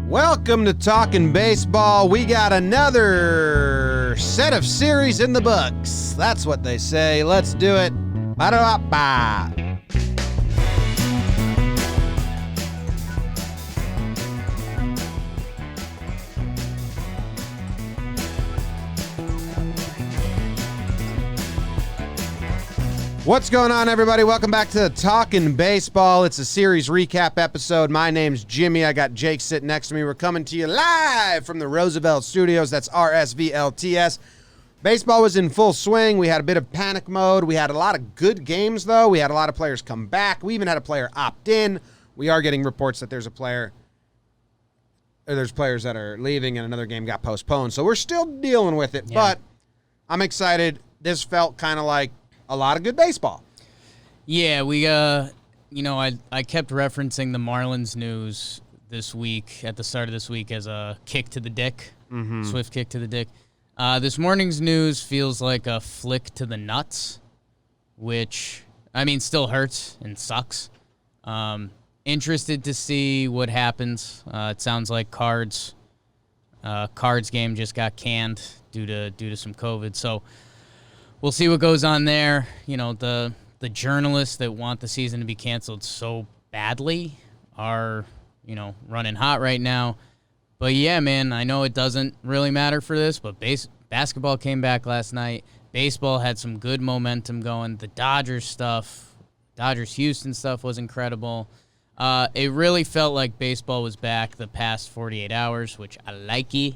Welcome to Talkin' Baseball. We got another set of series in the books. That's what they say. Let's do it. Ba-da-ba-ba. What's going on, everybody? Welcome back to Talkin' Baseball. It's a series recap episode. My name's Jimmy. I got Jake sitting next to me. We're coming to you live from the Roosevelt Studios. That's RSVLTS. Baseball was in full swing. We had a bit of panic mode. We had a lot of good games, though. We had a lot of players come back. We even had a player opt in. We are getting reports that there's players that are leaving and another game got postponed. So we're still dealing with it, but I'm excited. This felt kind of like a lot of good baseball. Yeah, I kept referencing the Marlins news this week, at the start of this week, as a kick to the dick, swift kick to the dick. This morning's news feels like a flick to the nuts, which, still hurts and sucks. Interested to see what happens. It sounds like Cards game just got canned due to some COVID, so we'll see what goes on there. You know, the journalists that want the season to be canceled so badly are, running hot right now. But yeah, man, I know it doesn't really matter for this, but basketball came back last night. Baseball had some good momentum going. The Dodgers-Houston stuff was incredible. It really felt like baseball was back the past 48 hours, which I like it.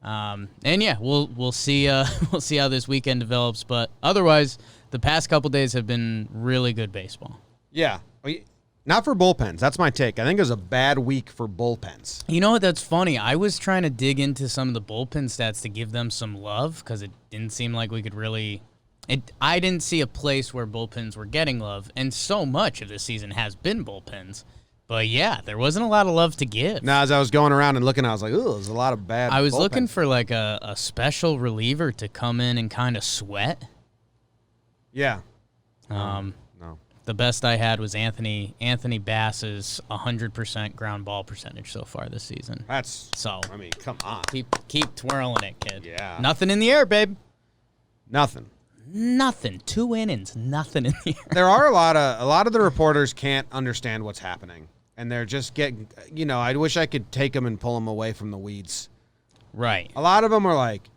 And yeah, we'll see we'll see how this weekend develops, but otherwise the past couple days have been really good baseball. Yeah. Not for bullpens. That's my take. I think it was a bad week for bullpens. You know what? That's funny. I was trying to dig into some of the bullpen stats to give them some love because it didn't seem like we could really I didn't see a place where bullpens were getting love, and so much of this season has been bullpens. But yeah, there wasn't a lot of love to give. Now, as I was going around and looking, I was like, ooh, there's a lot of bad I was bullpens. looking for like a special reliever to come in and kind of sweat. Yeah. No. The best I had was Anthony Bass's 100% ground ball percentage so far this season. Come on. Keep twirling it, kid. Yeah. Nothing in the air, babe. Nothing. 2 innings, nothing in the air. There are a lot of the reporters can't understand what's happening, and they're just getting, I wish I could take them and pull them away from the weeds. Right. A lot of them are like,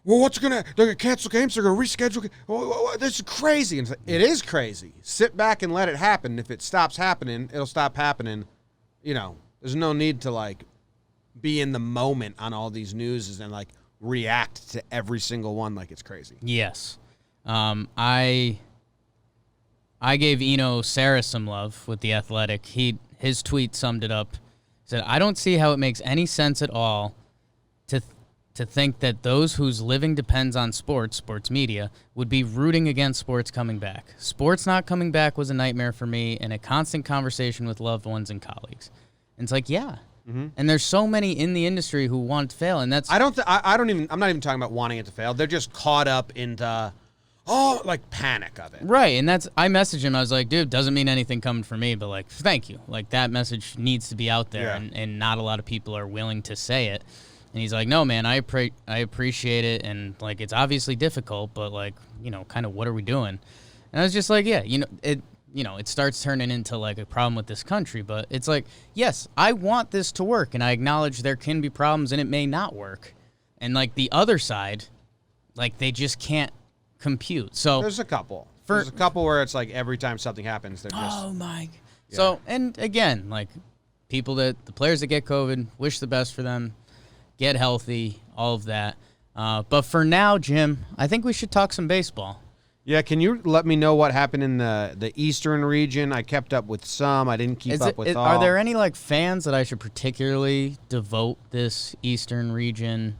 well, they're going to cancel games, they're going to reschedule. This is crazy. And it is crazy. Sit back and let it happen. If it stops happening, it'll stop happening. There's no need to be in the moment on all these news and react to every single one like it's crazy. Yes. I gave Eno Sarah some love with The Athletic. His tweet summed it up. He said, I don't see how it makes any sense at all to think that those whose living depends on sports media, would be rooting against sports coming back. Sports not coming back was a nightmare for me and a constant conversation with loved ones and colleagues. And it's like, yeah. Mm-hmm. And there's so many in the industry who want it to fail, and that's I'm not even talking about wanting it to fail. They're just caught up into panic of it. Right, and I messaged him. I was like, dude, doesn't mean anything coming from me, but thank you. That message needs to be out there, and not a lot of people are willing to say it. And he's like, no, man, I appreciate it, and it's obviously difficult, but kind of what are we doing? And I was just like, yeah, it starts turning into a problem with this country, but it's yes, I want this to work, and I acknowledge there can be problems and it may not work. And the other side, they just can't compute. So there's a couple. There's a couple where it's every time something happens, they're just oh my. Yeah. So, and again, the players that get COVID, wish the best for them, get healthy, all of that. But for now, Jim, I think we should talk some baseball. Yeah, can you let me know what happened in the Eastern region? I kept up with some. I didn't keep up with all. Are there any fans that I should particularly devote this Eastern region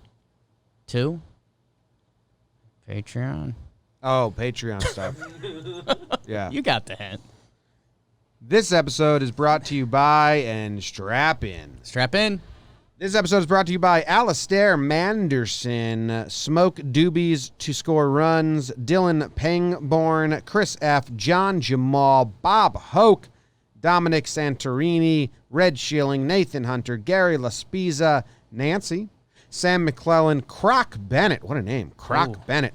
to? Patreon. Oh, Patreon stuff. Yeah. You got the hint. This episode is brought to you by, and strap in. Strap in. This episode is brought to you by Alistair Manderson, Smoke Doobies to Score Runs, Dylan Pangborn, Chris F., John Jamal, Bob Hoke, Dominic Santorini, Red Schilling, Nathan Hunter, Gary Laspiza, Nancy, Sam McClellan, Croc Bennett. What a name. Croc Bennett.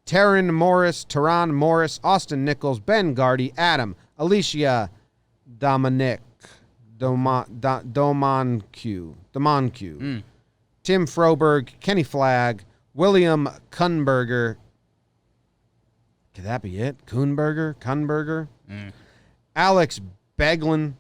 Teron Morris, Austin Nichols, Ben Gardy, Adam, Alicia Dominic, Domonque, Tim Froberg, Kenny Flagg, William Kunberger. Could that be it? Kunberger? Alex Beglin,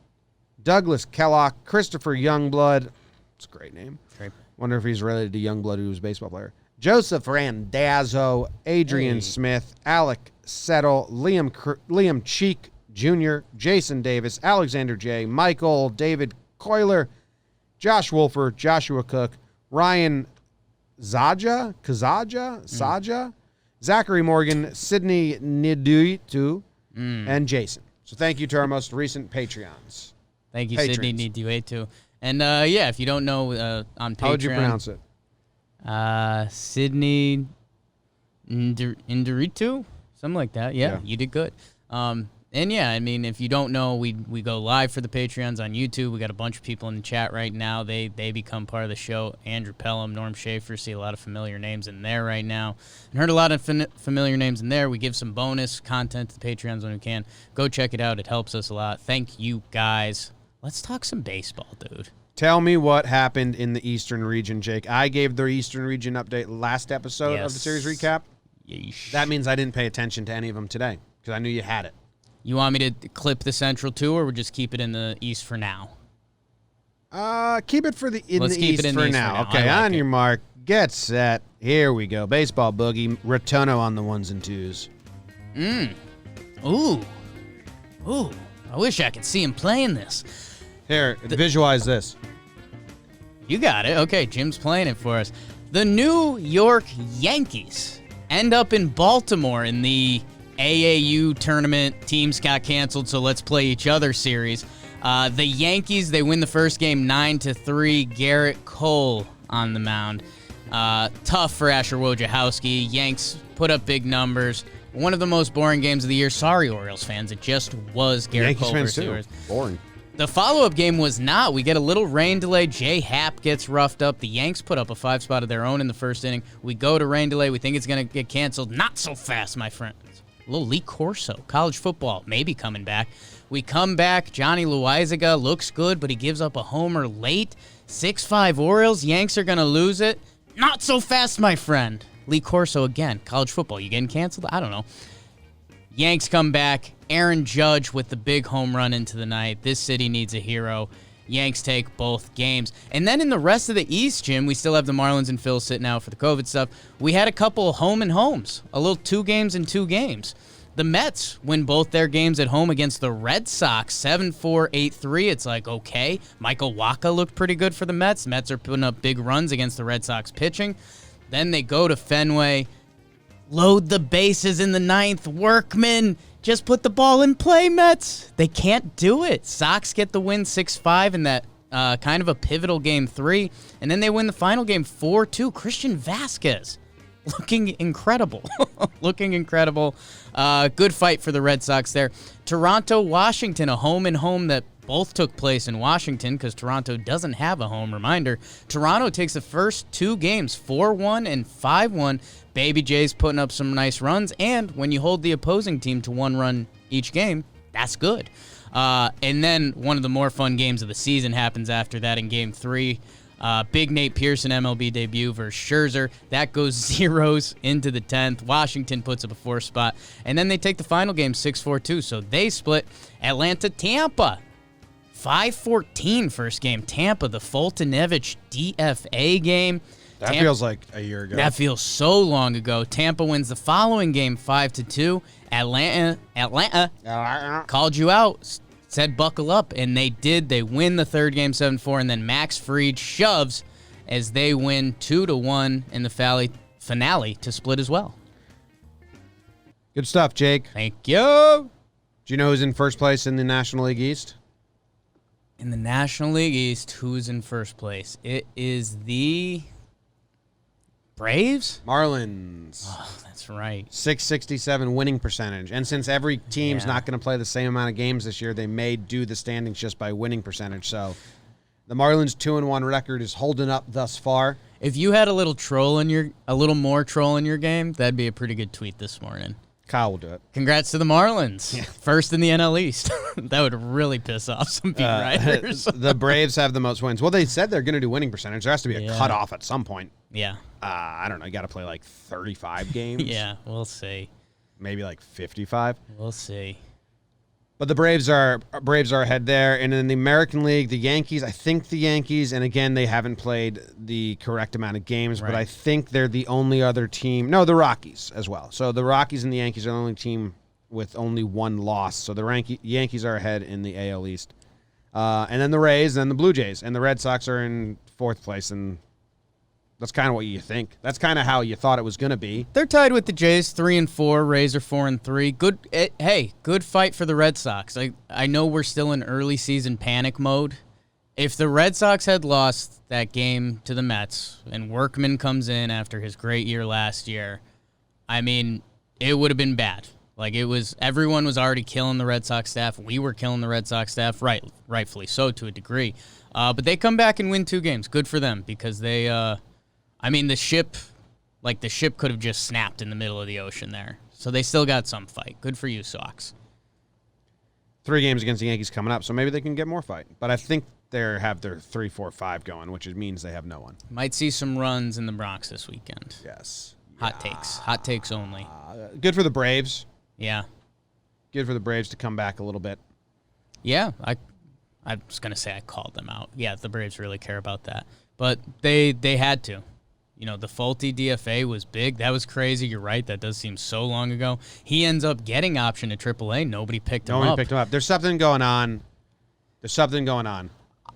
Douglas Kellogg, Christopher Youngblood. It's a great name. Great. Wonder if he's related to Youngblood, who was a baseball player. Joseph Randazzo, Adrian Smith, Alec Settle, Liam Cheek Jr., Jason Davis, Alexander J., Michael, David Coiler, Josh Wolfer, Joshua Cook, Ryan Saja, Zachary Morgan, Sydney Niduitu, and Jason. So thank you to our most recent Patreons. Thank you, Sydney Niduitu. And if you don't know on Patreon. How would you pronounce it? Sydney Induritu? Something like that. Yeah, you did good. If you don't know, we go live for the Patreons on YouTube. We got a bunch of people in the chat right now. They become part of the show. Andrew Pelham, Norm Schaefer, see a lot of familiar names in there right now. And heard a lot of familiar names in there. We give some bonus content to the Patreons when we can. Go check it out. It helps us a lot. Thank you, guys. Let's talk some baseball, dude. Tell me what happened in the Eastern region, Jake. I gave the Eastern region update last episode of the series recap. Yeesh. That means I didn't pay attention to any of them today because I knew you had it. You want me to clip the Central too, or we'll just keep it in the East for now? Keep it for the Let's keep East it in for the East now. for now. Okay, on your mark, get set. Here we go. Baseball boogie. Rotono on the ones and twos. Ooh. I wish I could see him playing this. Here, visualize this. You got it. Okay, Jim's playing it for us. The New York Yankees end up in Baltimore in the AAU tournament. Teams got canceled, so let's play each other series. The Yankees, they win the first game 9-3. Garrett Cole on the mound. Tough for Asher Wojciechowski. Yanks put up big numbers. One of the most boring games of the year. Sorry, Orioles fans. It just was Garrett Cole versus the Orioles. Boring. The follow-up game was not. We get a little rain delay. Jay Happ gets roughed up. The Yanks put up a 5-spot of their own in the first inning. We go to rain delay. We think it's going to get canceled. Not so fast, my friends. A little Lee Corso, college football, maybe coming back. We come back. Johnny Loizaga looks good, but he gives up a homer late. 6-5 Orioles. Yanks are going to lose it. Not so fast, my friend. Lee Corso again. College football. You getting canceled? I don't know. Yanks come back. Aaron Judge with the big home run into the night. This city needs a hero. Yanks take both games. And then in the rest of the East, Jim, we still have the Marlins and Phil sitting out for the COVID stuff. We had a couple home and homes. A little 2 games in 2 games. The Mets win both their games at home against the Red Sox, 7-4, 8-3. It's like, okay. Michael Wacha looked pretty good for the Mets. Mets are putting up big runs against the Red Sox pitching. Then they go to Fenway, load the bases in the 9th. Workman, just put the ball in play, Mets. They can't do it. Sox get the win 6-5 in that kind of a pivotal game 3. And then they win the final game 4-2. Christian Vazquez looking incredible. Looking incredible. Good fight for the Red Sox there. Toronto, Washington, a home and home that both took place in Washington because Toronto doesn't have a home. Reminder, Toronto takes the first 2 games, 4-1 and 5-1. Baby J's putting up some nice runs, and when you hold the opposing team to 1 run each game, that's good. And then one of the more fun games of the season happens after that in Game 3. Big Nate Pearson MLB debut versus Scherzer. That goes 0s into the 10th. Washington puts up a 4 spot, and then they take the final game 6-4-2, so they split. Atlanta-Tampa. 5-14 first game. Tampa, the Fultonevich DFA game. That feels like a year ago. That feels so long ago. Tampa wins the following game 5-2. Atlanta called you out, said buckle up, and they did. They win the third game 7-4, and then Max Fried shoves as they win 2-1 in the finale to split as well. Good stuff, Jake. Thank you. Do you know who's in first place in the National League East? In the National League East, who's in first place? It is the Braves? Marlins. Oh, that's right. 667 winning percentage. And since every team's not going to play the same amount of games this year, they may do the standings just by winning percentage. So the Marlins 2-1 record is holding up thus far. If you had a little more troll in your game, that'd be a pretty good tweet this morning. Kyle will do it. Congrats to the Marlins. Yeah. First in the NL East. That would really piss off some beat writers. The Braves have the most wins. Well, they said they're going to do winning percentage. There has to be a cutoff at some point. Yeah. I don't know. You got to play like 35 games. Yeah, we'll see. Maybe like 55. We'll see. But the Braves are ahead there. And in the American League, the Yankees, and again, they haven't played the correct amount of games, but I think they're the only other team. No, the Rockies as well. So the Rockies and the Yankees are the only team with only one loss. So the Yankees are ahead in the AL East. And then the Rays, and then the Blue Jays. And the Red Sox are in fourth place, and that's kind of what you think. That's kind of how you thought it was going to be. They're tied with the Jays, 3-4. Rays are 4-3. Good fight for the Red Sox. I know we're still in early season panic mode. If the Red Sox had lost that game to the Mets and Workman comes in after his great year last year, I mean, it would have been bad. Everyone was already killing the Red Sox staff. We were killing the Red Sox staff, rightfully so to a degree. But they come back and win 2 games. Good for them because they. The ship could have just snapped in the middle of the ocean there. So they still got some fight. Good for you, Sox. 3 games against the Yankees coming up, so maybe they can get more fight. But I think they have their 3-4-5 going, which means they have no one. Might see some runs in the Bronx this weekend. Yes. Hot takes. Hot takes only. Good for the Braves. Yeah. Good for the Braves to come back a little bit. Yeah, I was going to say I called them out. Yeah, the Braves really care about that. But they had to. The Folty DFA was big. That was crazy. You're right. That does seem so long ago. He ends up getting option to AAA. Nobody picked him up. There's something going on.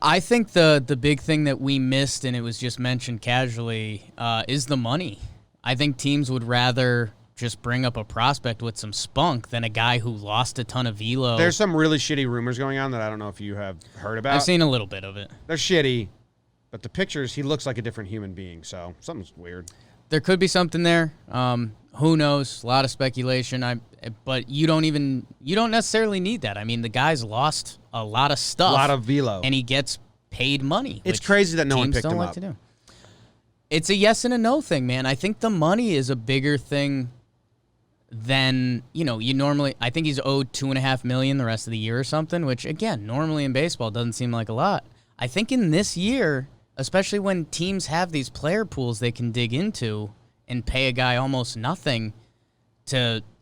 I think the big thing that we missed, and it was just mentioned casually, is the money. I think teams would rather just bring up a prospect with some spunk than a guy who lost a ton of velo. There's some really shitty rumors going on that I don't know if you have heard about. I've seen a little bit of it. They're shitty. But the pictures, he looks like a different human being, so something's weird. There could be something there. Who knows? A lot of speculation. But you don't necessarily need that. I mean, the guy's lost a lot of stuff. A lot of velo. And he gets paid money. It's crazy that no one picked him up. It's a yes and a no thing, man. I think the money is a bigger thing than, you normally, I think he's owed $2.5 million the rest of the year or something, which, again, normally in baseball doesn't seem like a lot. I think in this year, especially when teams have these player pools they can dig into and pay a guy almost nothing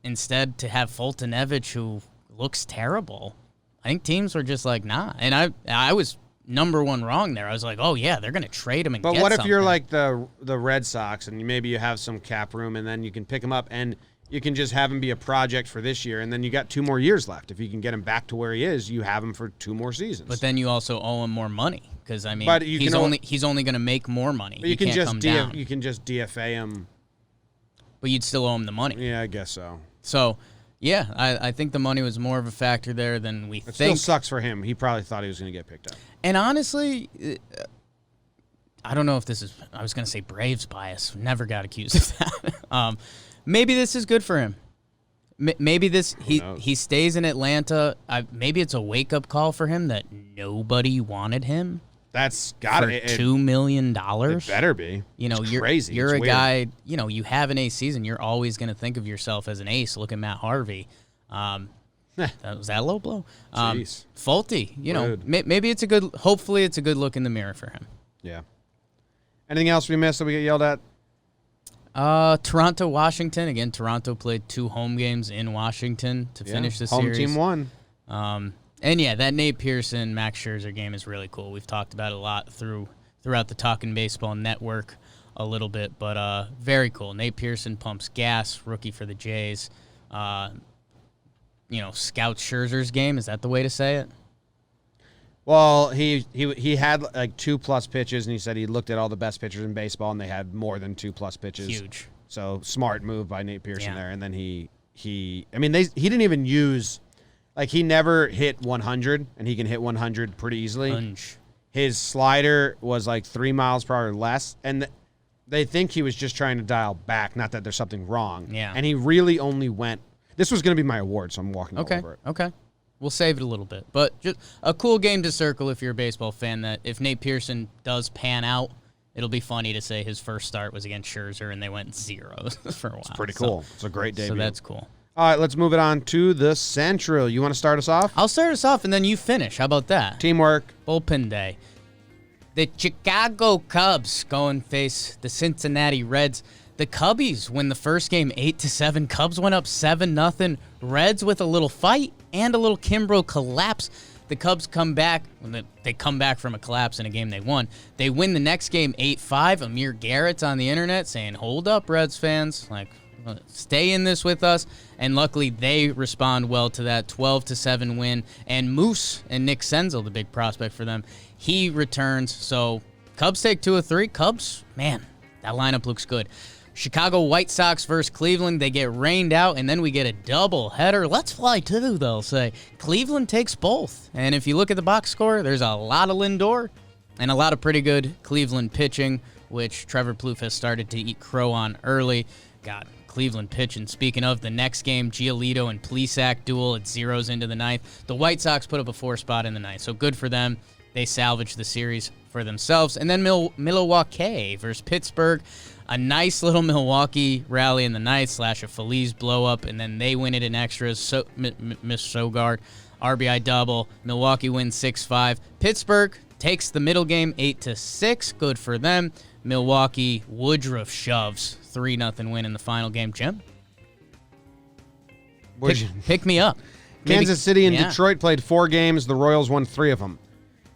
instead to have Fultonevich, who looks terrible. I think teams were just like, nah. And I was number one wrong there. I was like, oh, yeah, they're going to trade him and get something. But what if you're like the Red Sox and maybe you have some cap room and then you can pick him up and you can just have him be a project for this year, and then you got 2 more years left. If you can get him back to where he is, you have him for 2 more seasons. But then you also owe him more money because he's only going to make more money. But you can just DFA him. But you'd still owe him the money. Yeah, I guess so. So, yeah, I think the money was more of a factor there than we think. It still sucks for him. He probably thought he was going to get picked up. And honestly, I don't know if this is. I was going to say Braves bias. Never got accused of that. Maybe this is good for him. Maybe he stays in Atlanta. Maybe it's a wake-up call for him that nobody wanted him. That's got it. $2 million. It better be. You're crazy. You're a guy. You have an ace season. You're always going to think of yourself as an ace. Look at Matt Harvey. Was that a low blow? Jeez. Faulty. Maybe it's a good. Hopefully, it's a good look in the mirror for him. Yeah. Anything else we missed that we get yelled at? Toronto, Washington. Again, Toronto played 2 home games in Washington to finish the series. Home team won. And yeah, that Nate Pearson, Max Scherzer game is really cool. We've talked about it a lot throughout the Talkin Baseball network a little bit, but very cool. Nate Pearson pumps gas, rookie for the Jays. Scout Scherzer's game. Is that the way to say it? Well, he had like 2+ pitches, and he said he looked at all the best pitchers in baseball, and they had more than 2+ pitches. Huge. So smart move by Nate Pearson there. And then he didn't even use, like, he never hit 100, and he can hit 100 pretty easily. Punch. His slider was like 3 miles per hour less, and They think he was just trying to dial back, not that there's something wrong. Yeah. And he really only went. This was going to be my award, so I'm walking all over it. Okay. We'll save it a little bit. But just a cool game to circle if you're a baseball fan, that if Nate Pearson does pan out, it'll be funny to say his first start was against Scherzer and they went 0 for a while. It's pretty cool. It's a great debut. So that's cool. All right, let's move it on to the Central. You want to start us off? I'll start us off and then you finish. How about that? Teamwork. Bullpen day. The Chicago Cubs go and face the Cincinnati Reds. The Cubbies win the first game 8-7. Cubs went up 7-0. Reds with a little fight and a little Kimbrough collapse. The Cubs come back. They come back from a collapse in a game they won. They win the next game 8-5. Amir Garrett's on the internet saying, "Hold up, Reds fans. Like, stay in this with us." And luckily, they respond well to that 12-7 win. And Moose and Nick Senzel, the big prospect for them, he returns. So Cubs take 2 of 3. Cubs, man, that lineup looks good. Chicago White Sox versus Cleveland. They get rained out, and then we get a double header. Let's fly too, they'll say. Cleveland takes both. And if you look at the box score, there's a lot of Lindor and a lot of pretty good Cleveland pitching, which Trevor Plouffe has started to eat crow on early. God, Cleveland pitching. Speaking of, the next game, Giolito and Plesac duel. It zeroes into the ninth. The White Sox put up a 4 spot in the ninth, so good for them. They salvage the series for themselves. And then Milwaukee versus Pittsburgh. A nice little Milwaukee rally in the ninth / a Feliz blow up, and then they win it in extras. So Miss Sogard, RBI double. Milwaukee wins 6-5. Pittsburgh takes the middle game 8-6. Good for them. Milwaukee Woodruff shoves 3-0 win in the final game. Jim, pick me up. Kansas City and Detroit played 4 games. The Royals won 3 of them.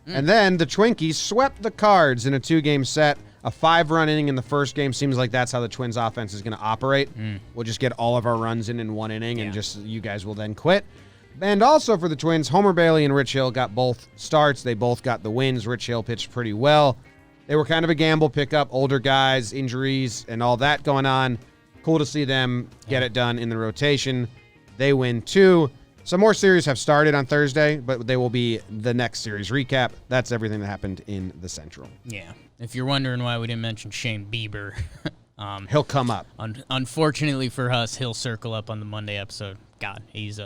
And then the Twinkies swept the Cards in a 2-game set. A 5-run inning in the first game. Seems like that's how the Twins offense is going to operate. We'll just get all of our runs in 1 inning, and just you guys will then quit. And also for the Twins, Homer Bailey and Rich Hill got both starts. They both got the wins. Rich Hill pitched pretty well. They were kind of a gamble pickup. Older guys, injuries, and all that going on. Cool to see them get it done in the rotation. They win 2. Some more series have started on Thursday, but they will be the next series recap. That's everything that happened in the Central. Yeah. If you're wondering why we didn't mention Shane Bieber, he'll come up. Unfortunately for us, he'll circle up on the Monday episode. God, he's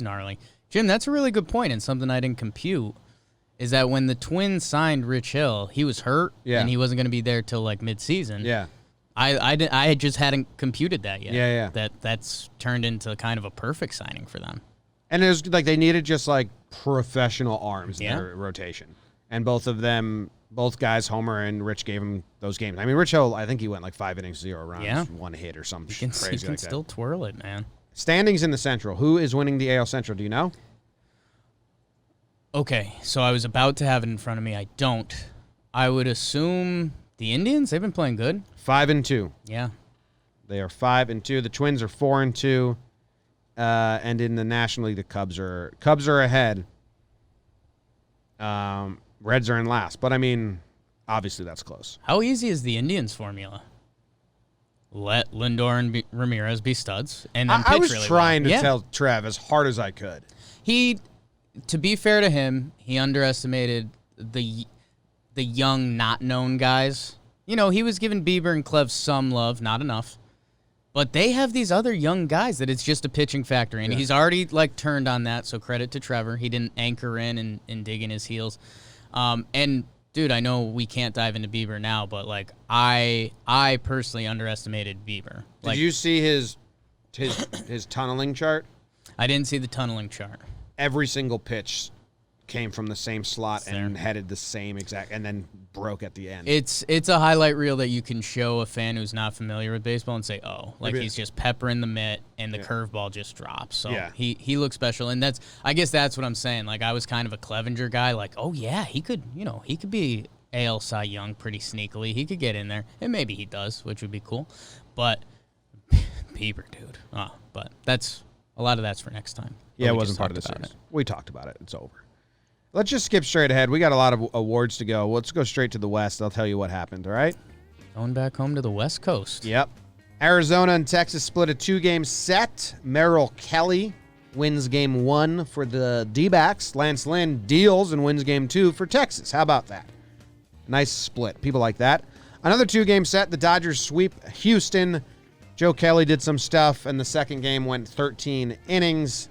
gnarly. Jim, that's a really good point, and something I didn't compute is that when the Twins signed Rich Hill, he was hurt, and he wasn't going to be there till like mid-season. Yeah. I just hadn't computed that yet. Yeah. That's turned into kind of a perfect signing for them. And it was like they needed just like professional arms in their rotation. And both guys, Homer and Rich, gave him those games. I mean, Rich Hill, I think he went like 5 innings, 0 runs, 1 hit or something crazy he can like still that. twirl it, man. Standings in the Central. Who is winning the AL Central? Do you know? Okay, so I was about to have it in front of me. I don't. I would assume the Indians. They've been playing good. 5-2. Yeah. They are 5-2. The Twins are 4-2. And in the National League, the Cubs are ahead. Reds are in last, but I mean, obviously that's close. How easy is the Indians formula? Let Lindor and Ramirez be studs, and then pitch I was really trying well. to tell Trev as hard as I could. To be fair to him, he underestimated the young, not known guys. You know, he was giving Bieber and Clev some love, not enough. But they have these other young guys that it's just a pitching factor, and he's already like turned on that. So credit to Trevor. He didn't anchor in and dig in his heels. And dude, I know we can't dive into Bieber now, but like I personally underestimated Bieber. Did you see his tunneling chart? I didn't see the tunneling chart. Every single pitch came from the same slot and headed the same exact, and then broke at the end. It's a highlight reel that you can show a fan who's not familiar with baseball and say, oh, like he's just peppering the mitt and the curveball just drops. So he looks special, and I guess that's what I'm saying. Like I was kind of a Clevenger guy, like, oh yeah, he could be AL Cy Young pretty sneakily. He could get in there, and maybe he does, which would be cool. But Bieber, dude. But a lot of that's for next time. Yeah, it wasn't part of the series. We talked about it. It's over. Let's just skip straight ahead. We got a lot of awards to go. Let's go straight to the West. I'll tell you what happened, all right? Going back home to the West Coast. Yep. Arizona and Texas split a 2-game set. Merrill Kelly wins game 1 for the D-backs. Lance Lynn deals and wins game 2 for Texas. How about that? Nice split. People like that. Another 2-game set. The Dodgers sweep Houston. Joe Kelly did some stuff, and the second game went 13 innings.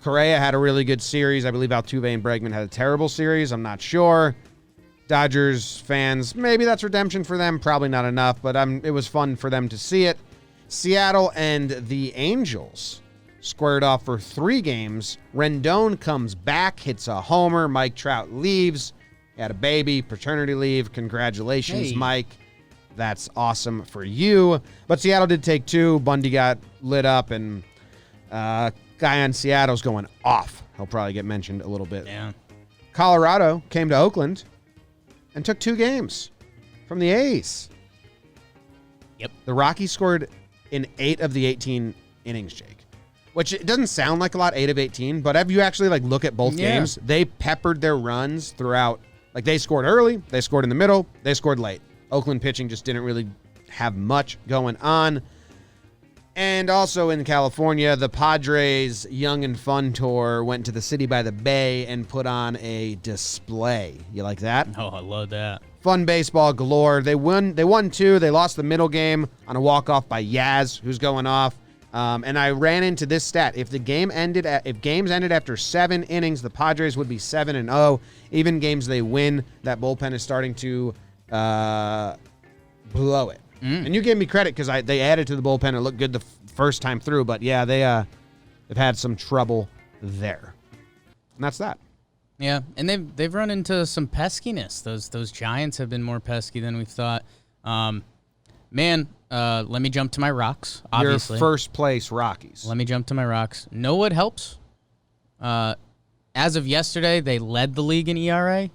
Correa had a really good series. I believe Altuve and Bregman had a terrible series. I'm not sure. Dodgers fans, maybe that's redemption for them. Probably not enough, but it was fun for them to see it. Seattle and the Angels squared off for 3 games. Rendon comes back, hits a homer. Mike Trout leaves. He had a baby, paternity leave. Congratulations, Mike. That's awesome for you. But Seattle did take 2. Bundy got lit up, and guy on Seattle's going off. He'll probably get mentioned a little bit. Yeah. Colorado came to Oakland and took 2 games from the A's. Yep. The Rockies scored in 8 of the 18 innings, Jake. Which it doesn't sound like a lot, 8 of 18, but if you actually look at both games, they peppered their runs throughout. They scored early, they scored in the middle, they scored late. Oakland pitching just didn't really have much going on. And also in California, the Padres Young and Fun Tour went to the city by the bay and put on a display. You like that? Oh, I love that. Fun baseball galore. They won 2. They lost the middle game on a walk-off by Yaz, who's going off. And I ran into this stat. If games ended after 7 innings, the Padres would be 7-0. Even games they win, that bullpen is starting to blow it. And you gave me credit because they added to the bullpen. It looked good the first time through, but yeah, they've had some trouble there. And that's that. Yeah, and they've run into some peskiness. Those Giants have been more pesky than we thought. Let me jump to my rocks, obviously. Your first place Rockies. Let me jump to my rocks. Know what helps? As of yesterday, they led the league in ERA.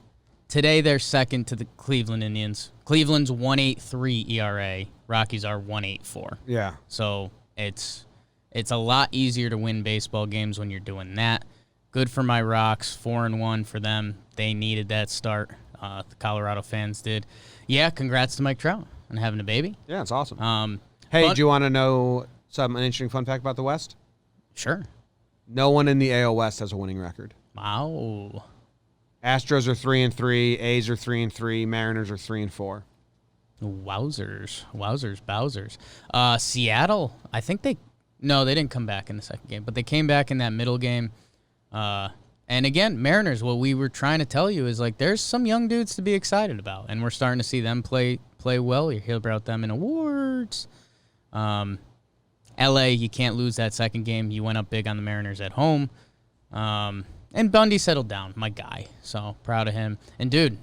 Today, they're second to the Cleveland Indians. Cleveland's 1.83 ERA. Rockies are 1.84. Yeah. So it's a lot easier to win baseball games when you're doing that. Good for my Rocks. 4-1 for them. They needed that start. The Colorado fans did. Yeah, congrats to Mike Trout on having a baby. Yeah, it's awesome. Hey, do you want to know an interesting fun fact about the West? Sure. No one in the AL West has a winning record. Wow. Astros are 3-3, A's are 3-3, Mariners are 3-4. Wowzers. Seattle, I think they didn't come back in the second game, but they came back in that middle game. And again, Mariners, what we were trying to tell you is there's some young dudes to be excited about, and we're starting to see them play well. You hear about them in awards. LA, you can't lose that second game. You went up big on the Mariners at home. And Bundy settled down, my guy. So proud of him. And dude,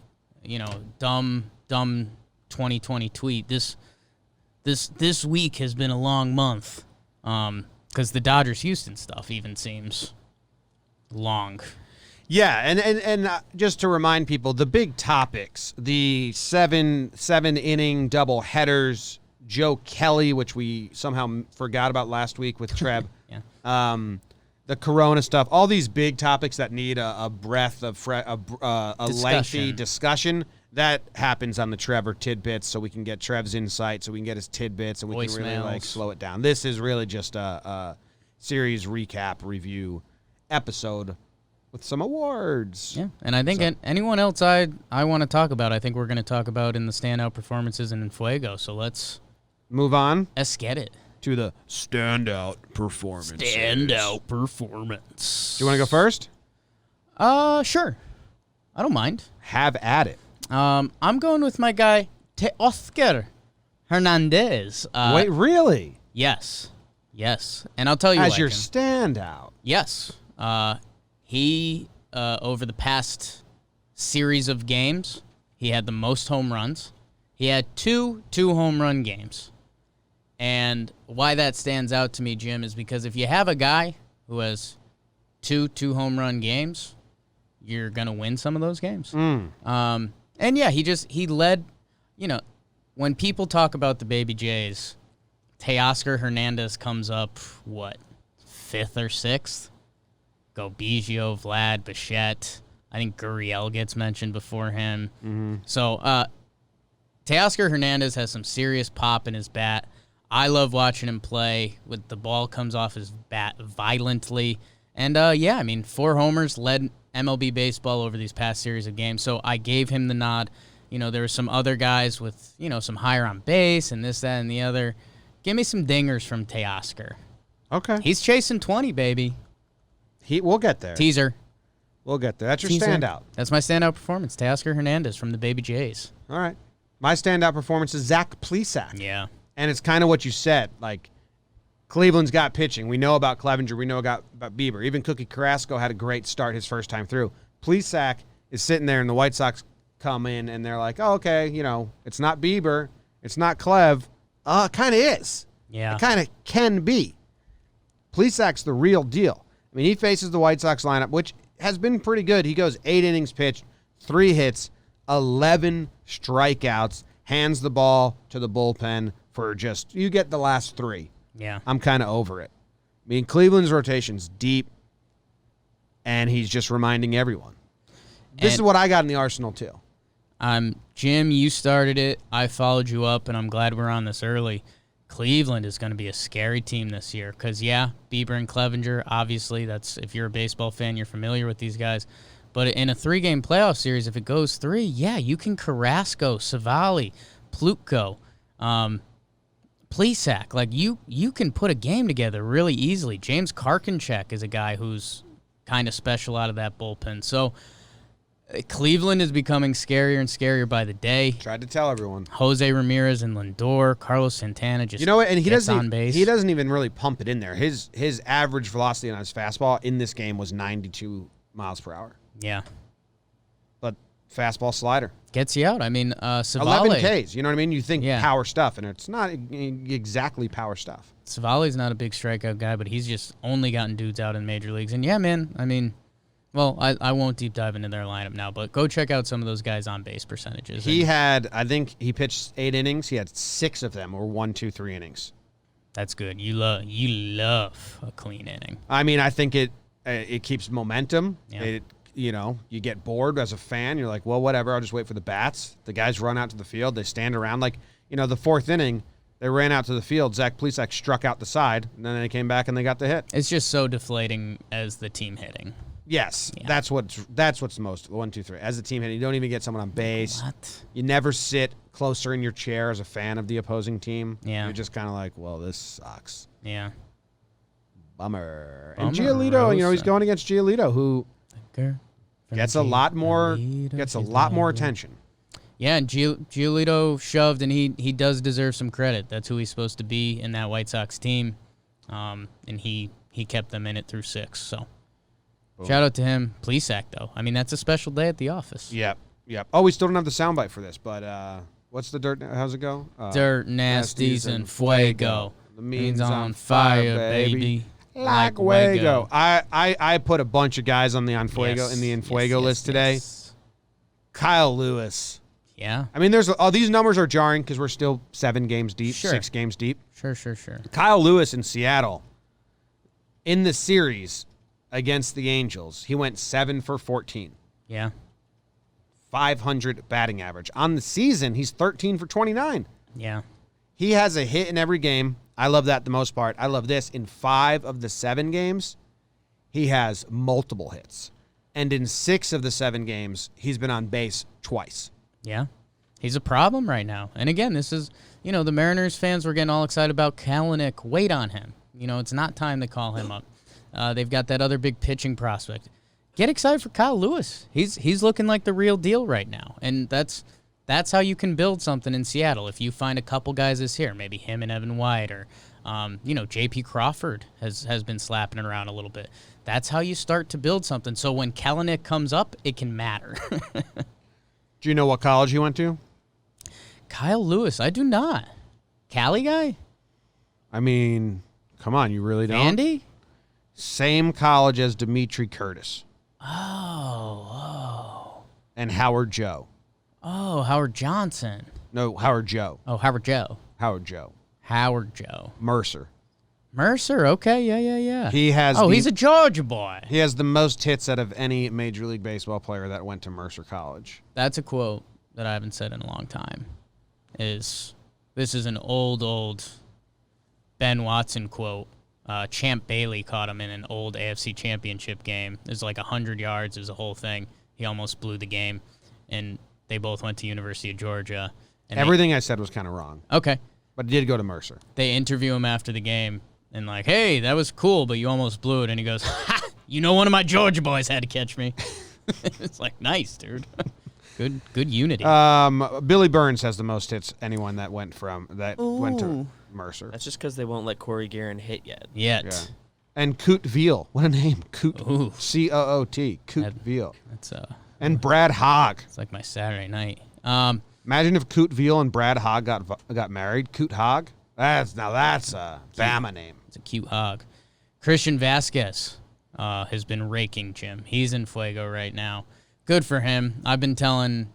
dumb 2020 tweet. This week has been a long month. Because the Dodgers Houston stuff even seems long. Yeah, and just to remind people, the big topics, the seven inning double headers, Joe Kelly, which we somehow forgot about last week with Trev. Yeah. The Corona stuff, all these big topics that need a breath of a lengthy discussion. That happens on the Trevor tidbits, so we can get Trev's insight, so we can get his tidbits, and we can really slow it down. This is really just a series recap review episode with some awards. Yeah, and I think anyone else I want to talk about, I think we're going to talk about in the standout performances and in Fuego. So let's move on. Let's get it. To the standout performance. Standout performance. Do you want to go first? Sure. I don't mind. Have at it. I'm going with my guy, Teoscar Hernandez. Wait, really? Yes. And I'll tell you as your standout. Yes. He, over the past series of games, he had the most home runs. He had two home run games. And why that stands out to me, Jim, is because if you have a guy who has two home run games, you're going to win some of those games. And yeah, he led, when people talk about the Baby Jays, Teoscar Hernandez comes up, 5th or 6th? Go Biggio, Vlad, Bichette. I think Gurriel gets mentioned before him. Mm-hmm. So Teoscar Hernandez has some serious pop in his bat. I love watching him play. With the ball comes off his bat violently. And 4 homers led MLB baseball over these past series of games. So I gave him the nod. there were some other guys with, some higher on base and this, that, and the other. Give me some dingers from Teoscar. Okay. He's chasing 20, baby. We'll get there. Teaser. We'll get there. That's your Teaser. standout. That's my standout performance. Teoscar Hernandez from the Baby Jays. All right. My standout performance is Zach Plesac. Yeah. And it's kind of what you said. Like, Cleveland's got pitching. We know about Clevenger. We know about Bieber. Even Cookie Carrasco had a great start his first time through. Plesac is sitting there, and the White Sox come in, and they're like, oh, okay, it's not Bieber. It's not Clev. It kind of is. Yeah. It kind of can be. Plesac's the real deal. I mean, he faces the White Sox lineup, which has been pretty good. He goes 8 innings pitched, 3 hits, 11 strikeouts, hands the ball to the bullpen for you get the last 3. Yeah. I'm kind of over it. I mean, Cleveland's rotation's deep, and he's just reminding everyone. This is what I got in the arsenal, too. Jim, you started it. I followed you up, and I'm glad we're on this early. Cleveland is going to be a scary team this year because, Bieber and Clevenger, obviously, if you're a baseball fan, you're familiar with these guys. But in a 3-game playoff series, if it goes 3, you can Carrasco, Savali, Plutko, Plesac. Like, you can put a game together really easily. James Karkinchek is a guy who's kind of special out of that bullpen. So Cleveland is becoming scarier and scarier by the day. Tried to tell everyone. Jose Ramirez and Lindor, Carlos Santana just and he gets doesn't on base. He doesn't even really pump it in there. His average velocity on his fastball in this game was 92 miles per hour. Yeah. But fastball slider. Gets you out. I mean, Savale. 11 Ks. You know what I mean? You think power stuff, and it's not exactly power stuff. Savale's not a big strikeout guy, but he's just only gotten dudes out in major leagues. And man, I mean, well, I won't deep dive into their lineup now, but go check out some of those guys on base percentages. I think he pitched 8 innings. He had 6 of them were 1, 2, 3 innings. That's good. You love a clean inning. I mean, I think it keeps momentum. Yeah. You get bored as a fan. You're like, well, whatever. I'll just wait for the bats. The guys run out to the field. They stand around. Like, the 4th inning, they ran out to the field. Zach Plesac struck out the side, and then they came back and they got the hit. It's just so deflating as the team hitting. Yes, that's what's most 1, 2, 3. As a team hitting, you don't even get someone on base. What? You never sit closer in your chair as a fan of the opposing team. Yeah. You're just kind of like, well, this sucks. Yeah. Bummer. And Giolito, he's going against Giolito, who gets a lot more attention. Yeah, and Giolito shoved, and he does deserve some credit. That's who he's supposed to be in that White Sox team, and he kept them in it through 6. So, shout out to him. Plesac, though. I mean, that's a special day at the office. Yep. Oh, we still don't have the soundbite for this, but what's the dirt? How's it go? Dirt, nasties, and fuego. The means on fire, baby. Like Fuego. I put a bunch of guys on the Fuego in the Fuego list today. Yes. Kyle Lewis. Yeah. I mean, these numbers are jarring because we're still 7 games deep, Sure. 6 games deep. Sure. Kyle Lewis in Seattle, in the series against the Angels, he went 7 for 14. Yeah. 500 batting average. On the season, he's 13 for 29. Yeah. He has a hit in every game. I love that the most part. I love this. In 5 of the 7 games, he has multiple hits. And in 6 of the 7 games, he's been on base twice. Yeah. He's a problem right now. And again, this is, the Mariners fans were getting all excited about Kalanick. Wait on him. It's not time to call him up. They've got that other big pitching prospect. Get excited for Kyle Lewis. He's looking like the real deal right now. And that's how you can build something in Seattle. If you find a couple guys this year, maybe him and Evan White, or J.P. Crawford has been slapping it around a little bit. That's how you start to build something. So when Kalanick comes up, it can matter. Do you know what college he went to? Kyle Lewis, I do not. Cali guy? I mean, come on, you really don't? Andy? Same college as Dimitri Curtis. Oh. And Howard Joe. Oh, Howard Johnson. No, Howard Joe. Oh, Howard Joe. Howard Joe. Mercer, okay, yeah. He's a Georgia boy. He has the most hits out of any Major League Baseball player that went to Mercer College. That's a quote that I haven't said in a long time. This is an old Ben Watson quote. Champ Bailey caught him in an old AFC Championship game. It was like 100 yards. It was a whole thing. He almost blew the game. And they both went to University of Georgia. And Everything I said was kind of wrong. Okay. But it did go to Mercer. They interview him after the game and like, hey, that was cool, but you almost blew it. And he goes, ha, you know, one of my Georgia boys had to catch me. It's like, nice, dude. Good unity. Billy Burns has the most hits anyone that went to Mercer. That's just because they won't let Corey Guerin hit yet. Yet. Yeah. And Coot Veal. What a name. Coot. Ooh. C-O-O-T. Coot Veal. That's And Brad Hogg. It's like my Saturday night. Imagine if Coot Veal and Brad Hogg got married. Coot Hogg. That's a Bama name. It's a cute hog. Christian Vazquez has been raking, Jim. He's in fuego right now. Good for him. I've been telling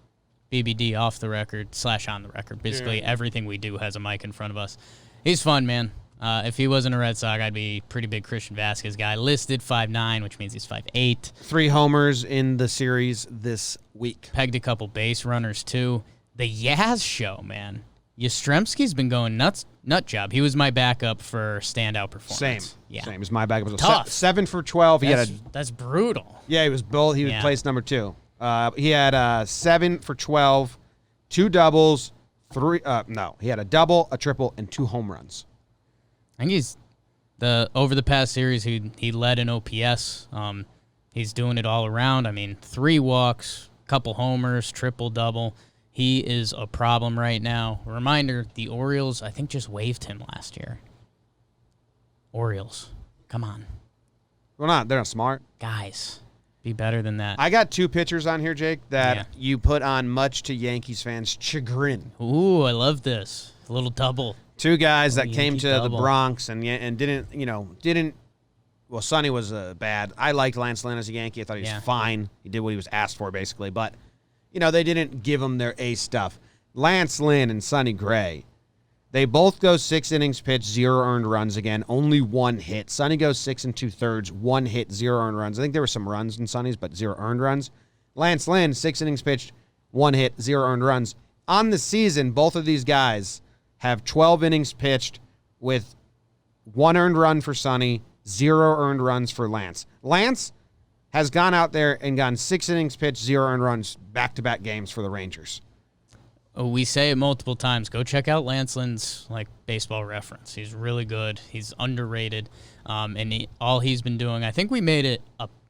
BBD off the record / on the record. Basically, everything we do has a mic in front of us. He's fun, man. If he wasn't a Red Sox, I'd be a pretty big Christian Vazquez guy. Listed 5'9", which means he's 5'8". 3 homers in the series this week. Pegged a couple base runners, too. The Yaz show, man. Yastrzemski's been going nut job. He was my backup for standout performance. Same. Yeah. Same as my backup. Was Tough. 7 for 12. That's brutal. He was both. He was placed number 2. He had 7 for 12, 2 doubles, 3. He had a double, a triple, and 2 home runs. I think over the past series he led in OPS. He's doing it all around. I mean, 3 walks, couple homers, triple double. He is a problem right now. Reminder: the Orioles, I think, just waived him last year. Orioles, come on. Well, they're not smart. Guys, be better than that. I got 2 pitchers on here, Jake, that you put on much to Yankees fans' chagrin. Ooh, I love this. A little double. 2 guys that came to double. the Bronx and didn't. Well, Sonny was bad. I liked Lance Lynn as a Yankee. I thought he was fine. He did what he was asked for, basically. But, they didn't give him their ace stuff. Lance Lynn and Sonny Gray, they both go 6 innings pitched, 0 earned runs again, only 1 hit. Sonny goes 6 2/3, 1 hit, 0 earned runs. I think there were some runs in Sonny's, but 0 earned runs. Lance Lynn, 6 innings pitched, 1 hit, 0 earned runs. On the season, both of these guys have 12 innings pitched with 1 earned run for Sonny, 0 earned runs for Lance. Lance has gone out there and gone 6 innings pitched, 0 earned runs, back-to-back games for the Rangers. We say it multiple times. Go check out Lance Lynn's baseball reference. He's really good. He's underrated. And all he's been doing, I think we made it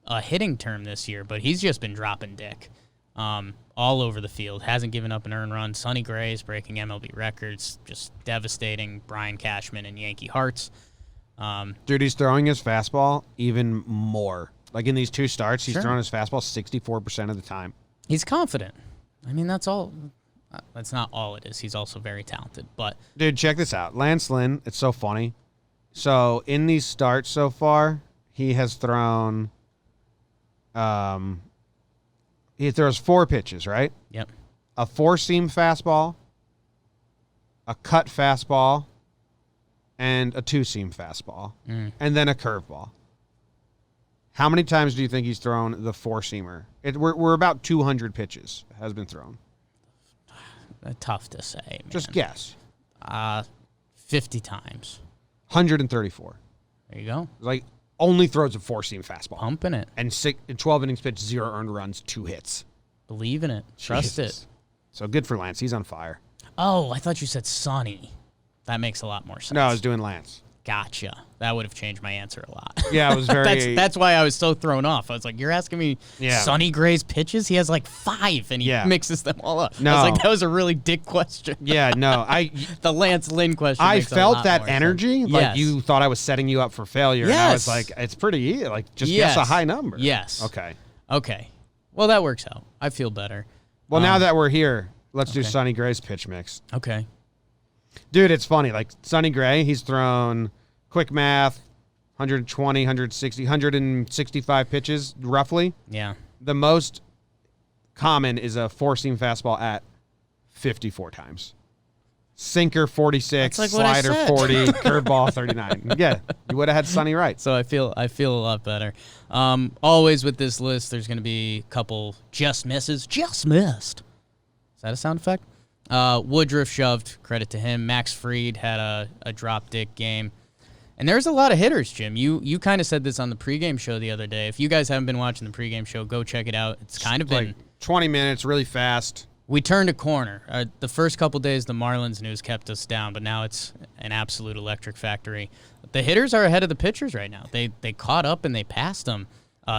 a hitting term this year, but he's just been dropping dick all over the field. Hasn't given up an earned run. Sonny Gray's breaking MLB records, just devastating Brian Cashman and Yankee hearts. Dude, he's throwing his fastball even more. Like in these 2 starts, he's throwing his fastball 64% of the time. He's confident. I mean, that's all. That's not all it is. He's also very talented. But dude, check this out. Lance Lynn, it's so funny. So in these starts so far, he has thrown. He throws 4 pitches, right? Yep. A 4-seam fastball, a cut fastball, and a 2-seam fastball, and then a curveball. How many times do you think he's thrown the 4-seamer? We're about 200 pitches has been thrown. Tough to say, man. Just guess. 50 times. 134. There you go. Like, only throws a 4-seam fastball. Pumping it. And 12 innings pitched, 0 earned runs, 2 hits. Believe in it. Trust it. So good for Lance. He's on fire. Oh, I thought you said Sonny. That makes a lot more sense. No, I was doing Lance. Gotcha. That would have changed my answer a lot. Yeah, it was very... that's why I was so thrown off. I was like, you're asking me Sonny Gray's pitches? He has 5, and he mixes them all up. No. I was like, that was a really dick question. Yeah, no. The Lance Lynn question I makes felt a lot that more energy. sense. Like, you thought I was setting you up for failure. Yes. And I was like, it's pretty easy. Like, just guess a high number. Yes. Okay. Well, that works out. I feel better. Well, now that we're here, let's do Sonny Gray's pitch mix. Okay. Dude, it's funny. Like, Sonny Gray, he's thrown, quick math, 120, 160, 165 pitches, roughly. Yeah. The most common is a 4-seam fastball at 54 times. Sinker, 46, slider, 40, curveball, 39. Yeah, you would have had Sonny right. So I feel a lot better. Always with this list, there's going to be a couple just misses. Just missed. Is that a sound effect? Woodruff shoved, credit to him. Max Fried had a drop dick game. And there's a lot of hitters, Jim. You kind of said this on the pregame show the other day. If you guys haven't been watching the pregame show, go check it out. It's kind of been 20 minutes, really fast. we turned a corner. The first couple days, the Marlins news kept us down, but now it's an absolute electric factory. The hitters are ahead of the pitchers right now. They caught up and they passed them.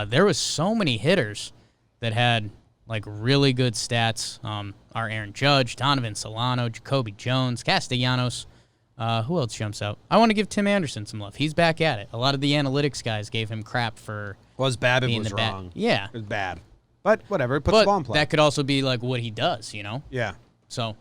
There was so many hitters that had like really good stats. Our Aaron Judge, Donovan Solano, Jacoby Jones, Castellanos. Who else jumps out? I want to give Tim Anderson some love. He's back at it. A lot of the analytics guys gave him crap for BABIP was the wrong. Yeah. It was bad. But whatever, it puts the ball in play. That could also be like what he does, you know? Yeah. So,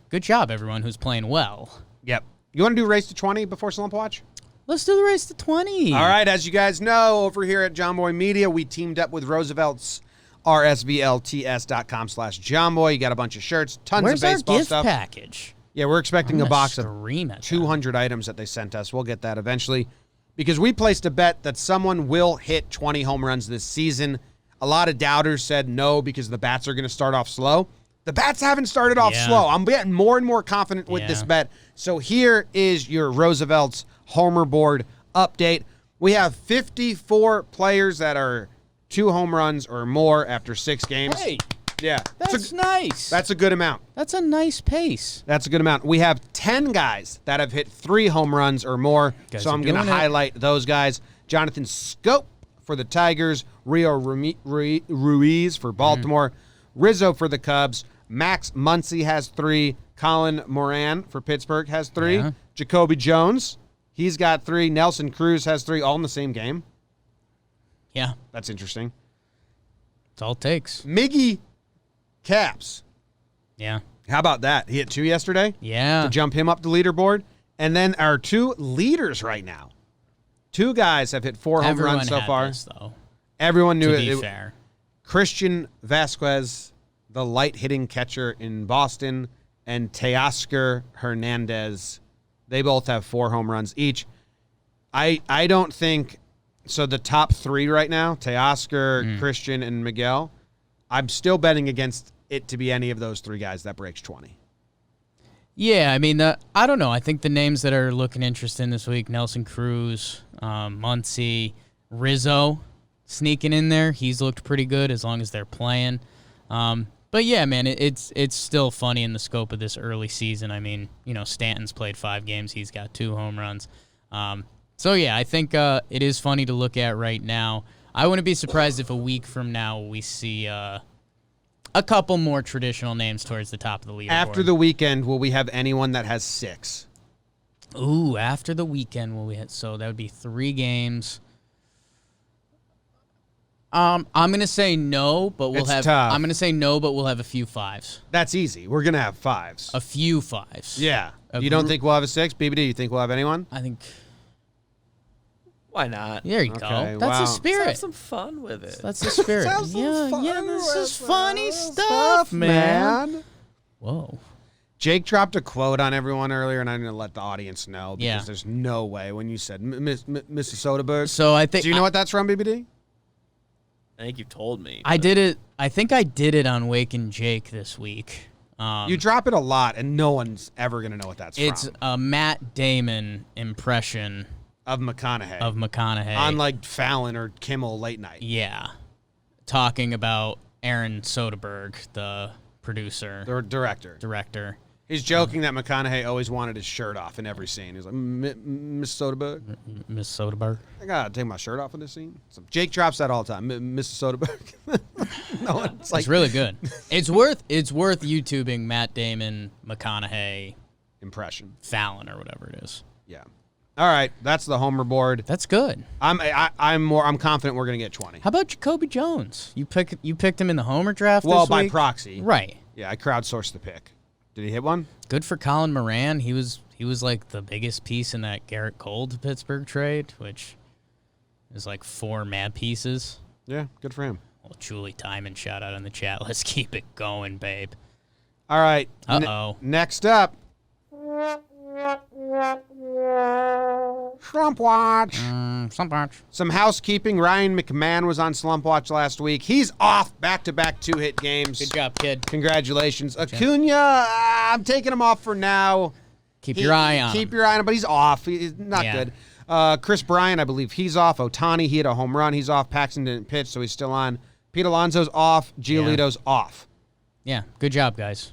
good job, everyone who's playing well. Yep. You want to do race to 20 before Slump Watch? Let's do the race to 20. All right, as you guys know, over here at JOMBOY Media, we teamed up with Roosevelt's rsvlts.com/JOMBOY. You got a bunch of shirts, tons Where's of baseball our gift stuff. package? Yeah, we're expecting a box of scream at 200 items that they sent us. We'll get that eventually because we placed a bet that someone will hit 20 home runs this season. A lot of doubters said no because the bats are going to start off slow. The bats haven't started off slow. I'm getting more and more confident with this bet. So here is your Roosevelt's Homerboard update. We have 54 players that are 2 home runs or more after 6 games. Hey, yeah. that's nice. That's a good amount. That's a nice pace. That's a good amount. We have 10 guys that have hit 3 home runs or more. So I'm going to highlight those guys. Jonathan Scope for the Tigers, Rio Ruiz for Baltimore, Rizzo for the Cubs, Max Muncy has 3, Colin Moran for Pittsburgh has 3, Jacoby Jones, he's got 3, Nelson Cruz has 3, all in the same game. Yeah. That's interesting. That's all it takes. Miggy Caps. Yeah. How about that? He hit 2 yesterday. Yeah. To jump him up the leaderboard. And then our 2 leaders right now. 2 guys have hit 4 home runs so far. This, though, everyone knew to it. Be fair. Christian Vazquez, the light-hitting catcher in Boston, and Teoscar Hernandez. They both have 4 home runs each. I don't think so. The top 3 right now, Teoscar, Christian, and Miguel. I'm still betting against it to be any of those 3 guys that breaks 20. Yeah, I mean, I don't know. I think the names that are looking interesting this week, Nelson Cruz, Muncy, Rizzo sneaking in there. He's looked pretty good as long as they're playing. But, yeah, man, it's still funny in the scope of this early season. I mean, you know, Stanton's played 5 games. He's got 2 home runs. So, yeah, I think it is funny to look at right now. I wouldn't be surprised if a week from now we see a couple more traditional names towards the top of the leaderboard. After the weekend, will we have anyone that has 6? Ooh, after the weekend will we hit? So that would be 3 games. I'm gonna say no, but we'll have. Tough. I'm gonna say no, but we'll have a few 5s. That's easy. We're gonna have 5s. A few 5s. Yeah. You don't think we'll have a 6, BBD? You think we'll have anyone? I think. Why not? There you Okay, go. That's wow. the spirit. Let's have some fun with it. That's the spirit. Let's have some fun this is with funny this stuff, man. man. Whoa. Jake dropped a quote on everyone earlier, and I'm going to let the audience know because Yeah. there's no way when you said Mrs. Soderbergh. So I think. Do you know what that's from, BBD? I think you've told me. I did it. I think I did it on Wake and Jake this week. You drop it a lot, and no one's ever going to know what that's It's from. a Matt Damon impression Of McConaughey. McConaughey. On, like, Fallon or Kimmel late night. Yeah. Talking about Aaron Soderbergh, the producer, The director. He's joking that McConaughey always wanted his shirt off in every scene. He's like, Miss Soderbergh? Miss Soderbergh. I gotta take my shirt off in this scene. So Jake drops that all the time. Mr. Soderbergh. No, it's like It's really good. It's worth YouTubing Matt Damon, McConaughey, impression. Fallon, or whatever it is. Yeah. All right, that's the Homerboard. That's good. I'm confident we're gonna get 20. How about Jacoby Jones? You picked him in the Homer draft Well, this by week? proxy. Right. Yeah, I crowdsourced the pick. Did he hit one? Good for Colin Moran. He was like the biggest piece in that Garrett Cole to Pittsburgh trade, which is like 4 mad pieces. Yeah, good for him. Well, Julie Timon shout out in the chat. Let's keep it going, babe. All right. Uh-oh. Next up. Slump Watch. Slump Watch. Some housekeeping. Ryan McMahon was on Slump Watch last week. He's off back-to-back 2-hit games. Good job, kid. Congratulations. Acuna, I'm taking him off for now. Keep your eye on Keep him. your eye on him, but he's off. He's not good. Chris Bryant, I believe he's off. Otani, he hit a home run. He's off. Paxton didn't pitch, so he's still on. Pete Alonso's off. Giolito's off. Yeah, good job, guys.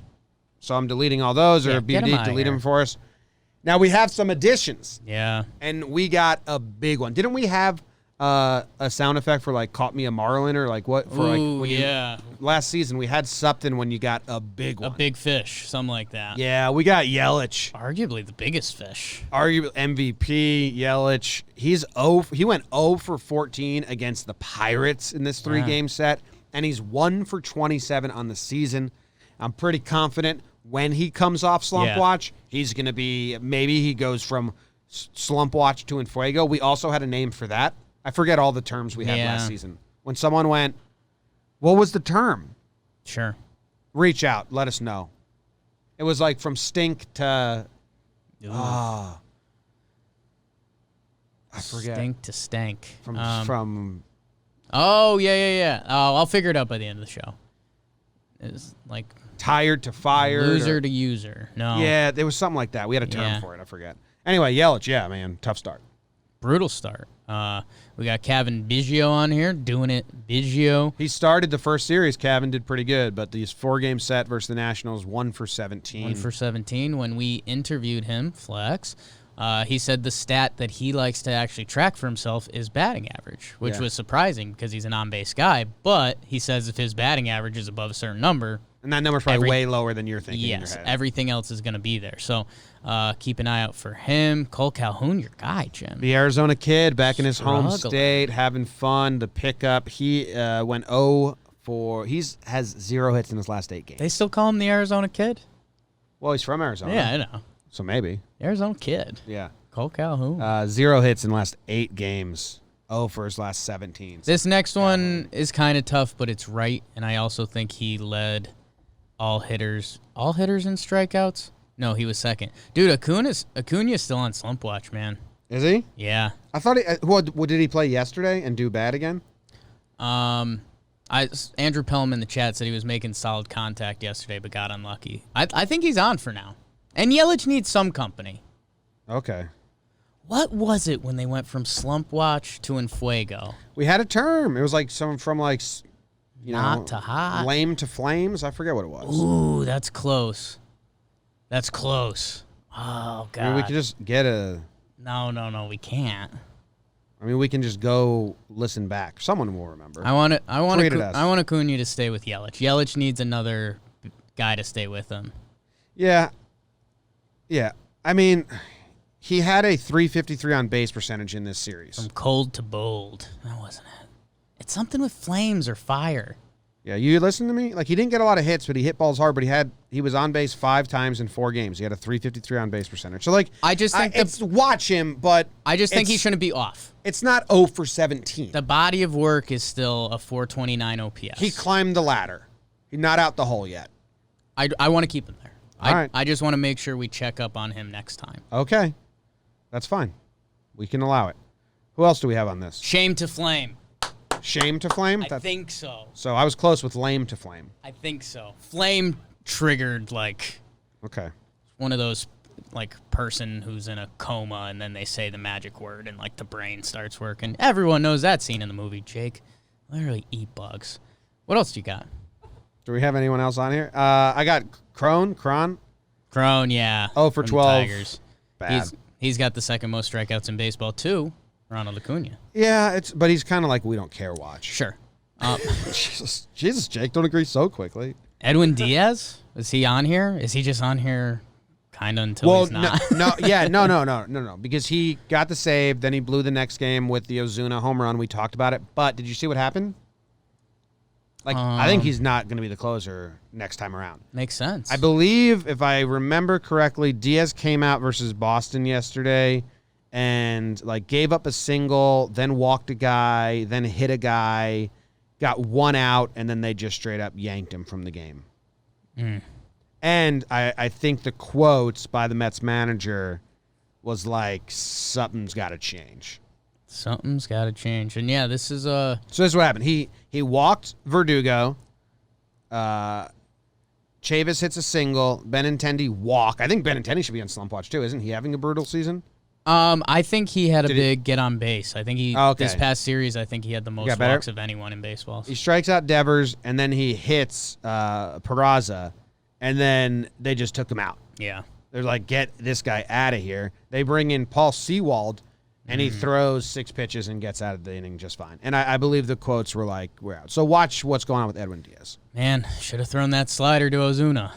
So I'm deleting all those, or Yeah, get 'em BD, outta delete here. them for us. Now we have some additions, Yeah. and we got a big one. Didn't we have a sound effect for like "Caught Me a Marlin" or like what? For Ooh, like when yeah. last season we had something when you got a big A one. big fish, something like that. Yeah, we got Yelich. Arguably the biggest fish. Arguably MVP Yelich. He went 0 for 14 against the Pirates in this 3-game set, and he's 1 for 27 on the season. I'm pretty confident when he comes off slump watch, he's going to be, maybe he goes from slump watch to Enfuego. We also had a name for that. I forget all the terms we had last season. When someone went, what was the term? Sure. Reach out. Let us know. It was like from stink to... I forget. Stink to stank. From Oh, yeah. Oh, I'll figure it out by the end of the show. It's like tired to fired. loser to user. No. Yeah, there was something like that. We had a term for it. I forget. Anyway, Yelich, yeah, man. Tough start. Brutal start. We got Kevin Biggio on here doing it. Biggio. He started the first series. Cavan did pretty good, but these 4-game set versus the Nationals, 1 for 17. 1 for 17. When we interviewed him, Flex, he said the stat that he likes to actually track for himself is batting average, which was surprising because he's an on-base guy. But he says if his batting average is above a certain number, And that number's probably way lower than you're thinking in your yes, head. everything else is going to be there. So keep an eye out for him. Cole Calhoun, your guy, Jim. The Arizona kid back in his home Struggling. state, having fun. The pickup. He went 0 for... He has 0 hits in his last 8 games. They still call him the Arizona Kid? Well, he's from Arizona. Yeah, I know. So maybe. Arizona Kid. Yeah. Cole Calhoun. 0 hits in the last 8 games. 0 for his last 17. This next one is kind of tough, but it's right, and I also think he led all hitters in strikeouts. No, he was second. Dude, Acuna's still on slump watch, man. Is he? Yeah. I thought he... What did he play yesterday and do bad again? Andrew Pellum in the chat said he was making solid contact yesterday, but got unlucky. I think he's on for now. And Yelich needs some company. Okay. What was it when they went from slump watch to Enfuego? We had a term. It was like someone from like... Not to hot. Lame to flames. I forget what it was. Ooh, that's close. That's close. Oh, God. I mean, we could just get a... No, we can't. I mean, we can just go listen back. Someone will remember. I want Tweet at us. Acuna to stay with Yelich. Yelich needs another guy to stay with him. Yeah. I mean, he had a 353 on base percentage in this series. From cold to bold. That wasn't it. It's something with flames or fire. Yeah, you listen to me? Like, he didn't get a lot of hits, but he hit balls hard, but he was on base 5 times in 4 games. He had a 353 on base percentage. So, like, I just think watch him, but I just think he shouldn't be off. It's not 0 for 17. The body of work is still a 429 OPS. He climbed the ladder. He's not out the hole yet. I want to keep him there. All right. I just want to make sure we check up on him next time. Okay. That's fine. We can allow it. Who else do we have on this? Shame to flame. Shame to flame? I think so. So I was close with lame to flame. I think so. Flame triggered like Okay. one of those like person who's in a coma and then they say the magic word and like the brain starts working. Everyone knows that scene in the movie, Jake. Literally eat bugs. What else do you got? Do we have anyone else on here? I got Crone, yeah. 0 for from the 12. Tigers. Bad. He's got the second most strikeouts in baseball too. Ronald Acuna. Yeah, but he's kind of like we don't care watch. Sure. Jesus, Jake, don't agree so quickly. Edwin Diaz? Is he on here? Is he just on here kind of until he's not? No. Because he got the save, then he blew the next game with the Ozuna home run. We talked about it. But did you see what happened? Like, I think he's not going to be the closer next time around. Makes sense. I believe, if I remember correctly, Diaz came out versus Boston yesterday and, like, gave up a single, then walked a guy, then hit a guy, got 1 out, and then they just straight up yanked him from the game. And I think the quotes by the Mets manager was like, something's got to change. Something's got to change. And, yeah, this is So this is what happened. He walked Verdugo. Chavis hits a single. Benintendi walk. I think Benintendi should be on slump watch, too. Isn't he having a brutal season? I think he had a big get on base. I think this past series, I think he had the most walks of anyone in baseball. He strikes out Devers, and then he hits Peraza, and then they just took him out. Yeah. They're like, get this guy out of here. They bring in Paul Sewald, and he throws 6 pitches and gets out of the inning just fine. And I believe the quotes were like, we're out. So watch what's going on with Edwin Diaz. Man, should have thrown that slider to Ozuna.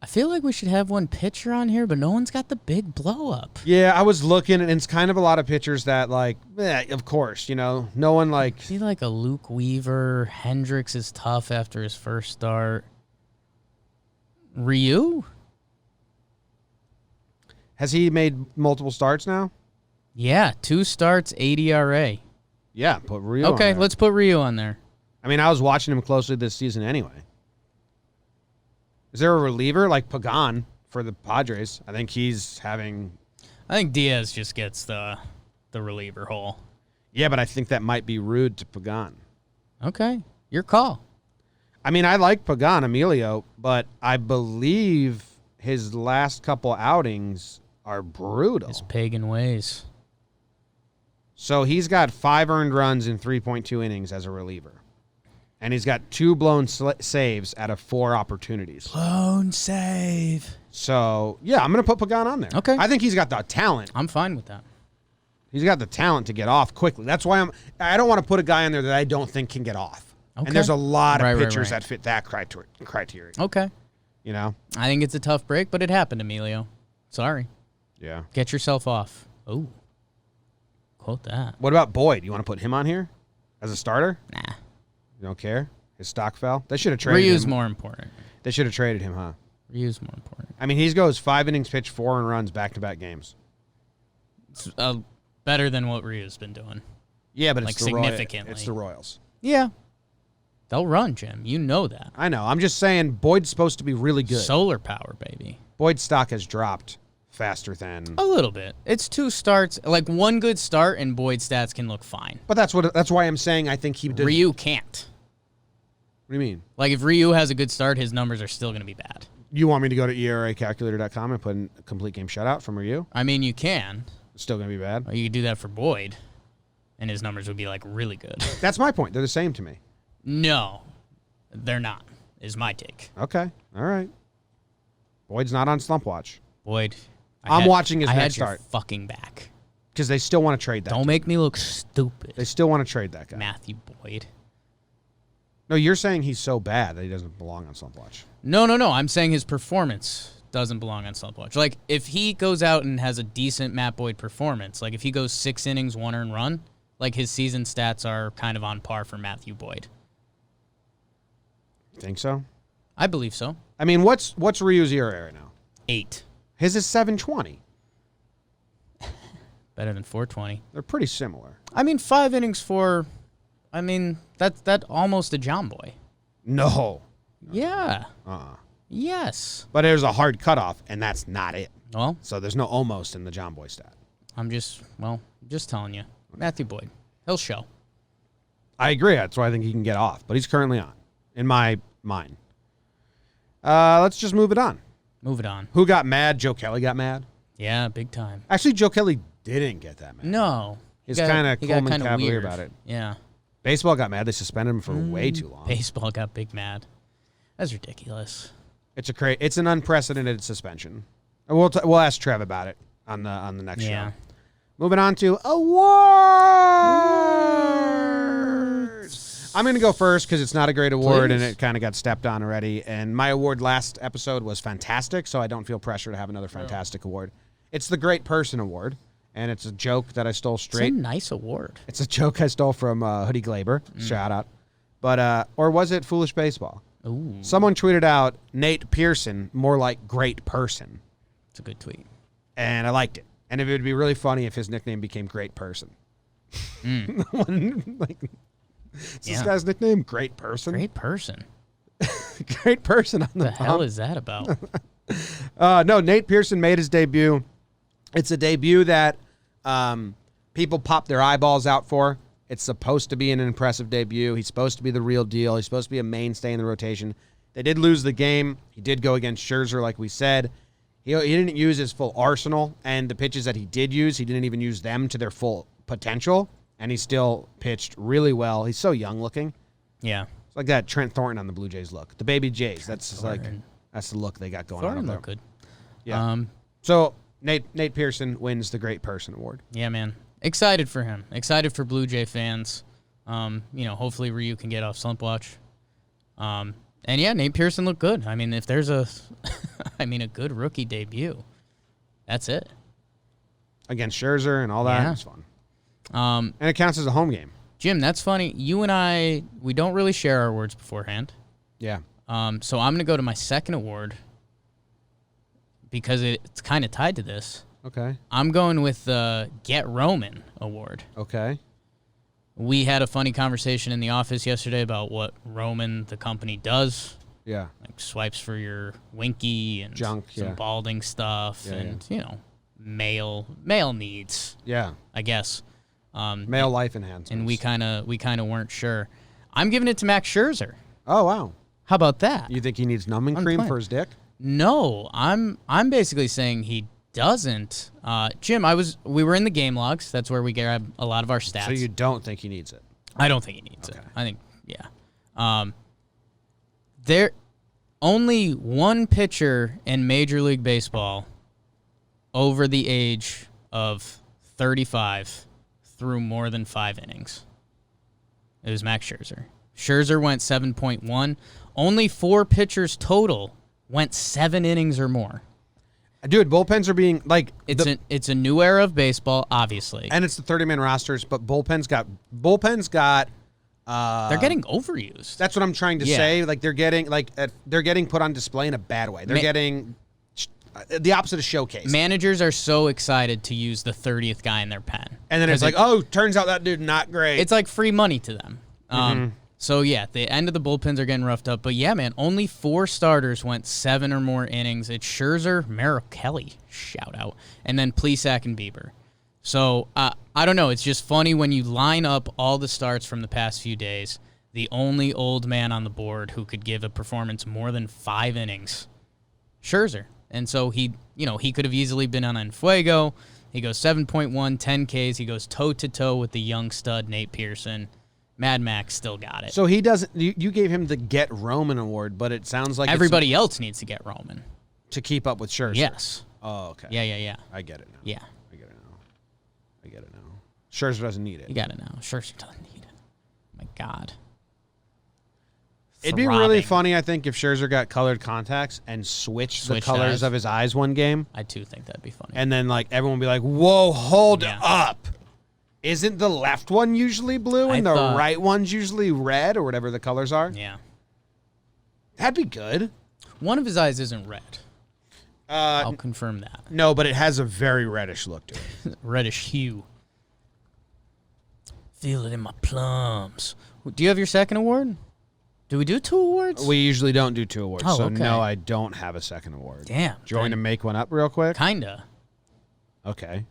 I feel like we should have one pitcher on here, but no one's got the big blow up. Yeah, I was looking, and it's kind of a lot of pitchers that, like, of course, no one like. See, like a Luke Weaver. Hendricks is tough after his first start. Ryu? Has he made multiple starts now? Yeah, 2 starts, 8 ERA. Yeah, put Ryu on Okay, there. let's put Ryu on there. I mean, I was watching him closely this season anyway. Is there a reliever like Pagan for the Padres? I think he's having... I think Diaz just gets the reliever hole. Yeah, but I think that might be rude to Pagan. Okay, your call. I mean, I like Pagan, Emilio, but I believe his last couple outings are brutal. His pagan ways. So he's got 5 earned runs in 3.2 innings as a reliever. And he's got 2 blown saves out of 4 opportunities. Blown save. So, yeah, I'm going to put Pagan on there. Okay. I think he's got the talent. I'm fine with that. He's got the talent to get off quickly. That's why I don't want to put a guy in there that I don't think can get off. Okay. And there's a lot of pitchers that fit that criteria. Okay. I think it's a tough break, but it happened, Emilio. Sorry. Yeah. Get yourself off. Oh. Quote that. What about Boyd? You want to put him on here as a starter? Nah. You don't care? His stock fell? They should have traded Ryu's him. more important. They should have traded him, huh? Ryu's more important. I mean, he goes 5 innings pitched, 4 earned runs, back-to-back games. It's better than what Ryu's been doing. Yeah, but like it's significantly. It's the Royals. Yeah. They'll run, Jim. You know that. I know. I'm just saying Boyd's supposed to be really good. Solar power, baby. Boyd's stock has dropped faster than... A little bit. It's 2 starts. Like, 1 good start, and Boyd's stats can look fine. But that's why I'm saying I think he did... Ryu can't. What do you mean? Like, if Ryu has a good start, his numbers are still going to be bad. You want me to go to ERAcalculator.com and put in a complete game shutout from Ryu? I mean, you can. It's still going to be bad? Or you could do that for Boyd, and his numbers would be, like, really good. That's my point. They're the same to me. No, they're not, is my take. Okay. All right. Boyd's not on slump watch. Boyd... I'm watching his next I had start. your fucking back. Because they still want to trade that. Don't make me look stupid. They still want to trade that guy. Matthew Boyd. No, you're saying he's so bad that he doesn't belong on slump watch. No. I'm saying his performance doesn't belong on slump watch. Like, if he goes out and has a decent Matt Boyd performance, like if he goes 6 innings, 1 earned run, like his season stats are kind of on par for Matthew Boyd. Think so? I believe so. I mean, what's Ryu's ERA right now? 8. His is 7.20. Better than 4.20. They're pretty similar. I mean, 5 innings for... I mean, that's almost a JOMBOY. No. Yeah. Uh-uh. Yes. But there's a hard cutoff, and that's not it. Well, So there's no almost in the JOMBOY stat. I'm just telling you. Matthew Boyd. He'll show. I agree. That's why I think he can get off. But he's currently on, in my mind. Let's just move it on. Move it on. Who got mad? Joe Kelly got mad. Yeah, big time. Actually, Joe Kelly didn't get that mad. No. He's kind of Coleman Cavalier weird about it. Yeah. Baseball got mad. They suspended him for way too long. Baseball got big mad. That's ridiculous. It's an unprecedented suspension. And we'll ask Trev about it on the next show. Moving on to awards. I'm going to go first because it's not a great award and it kind of got stepped on already. And my award last episode was fantastic, so I don't feel pressure to have another fantastic award. It's the Great Person Award, and it's a joke that I stole straight. It's a nice award. It's a joke I stole from Hoodie Glaber. Shout out. But or was it Foolish Baseball? Ooh. Someone tweeted out Nate Pearson, more like Great Person. It's a good tweet. And I liked it. And it would be really funny if his nickname became Great Person. This guy's nickname? Great Person? Great Person. Great Person on the What the hell is that about? No, Nate Pearson made his debut. It's a debut that people pop their eyeballs out for. It's supposed to be an impressive debut. He's supposed to be the real deal. He's supposed to be a mainstay in the rotation. They did lose the game. He did go against Scherzer, like we said. He didn't use his full arsenal, and the pitches that he did use, he didn't even use them to their full potential, and he still pitched really well. He's so young looking. Yeah. It's like that Trent Thornton on the Blue Jays look. The baby Jays. That's the look they got going on Thornton up there. looked good. Yeah. So Nate Pearson wins the Great Person Award. Yeah, man. Excited for him. Excited for Blue Jay fans. Hopefully Ryu can get off slump watch. And yeah, Nate Pearson looked good. I mean, if there's a good rookie debut, that's it. Against Scherzer and all that. Yeah. It's fun. And it counts as a home game. Jim, that's funny. You and I, we don't really share our awards beforehand. Yeah. So I'm going to go to my second award because it's kind of tied to this. Okay. I'm going with the Get Roman Award. Okay. We had a funny conversation in the office yesterday about what Roman, the company, does. Yeah. Like swipes for your Winky and junk, some balding stuff and, male needs. Yeah. I guess. Male life enhancements. And we kind of weren't sure. I'm giving it to Max Scherzer. Oh, wow. How about that? You think he needs numbing cream for his dick? No, I'm basically saying he doesn't. Jim, we were in the game logs. That's where we grab a lot of our stats. So you don't think he needs it? I don't think he needs it. I think, there only one pitcher in Major League Baseball over the age of 35 threw more than 5 innings. It was Max Scherzer. Scherzer went 7.1. Only 4 pitchers total went 7 innings or more. Dude, bullpens are being like it's a new era of baseball, obviously, and it's the 30-man rosters, but bullpens got they're getting overused. That's what I'm trying to say. Like they're getting put on display in a bad way. They're getting the opposite of showcase. Managers are so excited to use the 30th guy in their pen, and then it's like, oh, turns out that dude not great. It's like free money to them. So, yeah, the end of the bullpens are getting roughed up. But, yeah, man, only 4 starters went 7 or more innings. It's Scherzer, Merrill Kelly, shout out, and then Plesac and Bieber. So, I don't know. It's just funny when you line up all the starts from the past few days, the only old man on the board who could give a performance more than 5 innings, Scherzer. And so he could have easily been on Enfuego. He goes 7.1, 10 Ks. He goes toe-to-toe with the young stud Nate Pearson. Mad Max still got it. So he doesn't. You gave him the Get Roman Award, but it sounds like everybody else needs to get Roman to keep up with Scherzer. Yes. Oh, okay. Yeah. I get it now. Yeah. I get it now. Scherzer doesn't need it. You got it now. Scherzer doesn't need it. My God. It'd be really funny, I think, if Scherzer got colored contacts and switched the colors of his eyes one game. I too think that'd be funny. And then everyone would be like, "Whoa, hold up." Isn't the left one usually blue and the right one's usually red or whatever the colors are? Yeah. That'd be good. One of his eyes isn't red. I'll confirm that. No, but it has a very reddish look to it. Reddish hue. Feel it in my plums. Do you have your second award? Do we do 2 awards? We usually don't do 2 awards, so okay. no, I don't have a second award. Damn. Do you want me to make one up real quick? Kinda. Okay.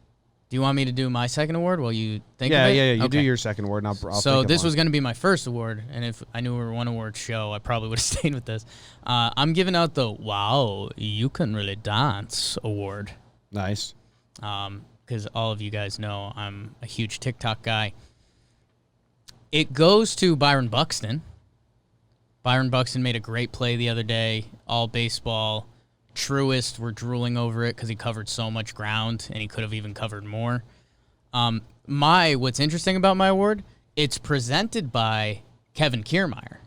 Do you want me to do my second award while you think of it? Yeah. You do your second award, and I'll So this was going to be my first award, and if I knew we were a 1 award show, I probably would have stayed with this. I'm giving out the Wow, You Can Really Dance award. Nice. Because all of you guys know I'm a huge TikTok guy. It goes to Byron Buxton. Byron Buxton made a great play the other day, all baseball. Truist were drooling over it because he covered so much ground, and he could have even covered more. What's interesting about my award, it's presented by Kevin Kiermaier.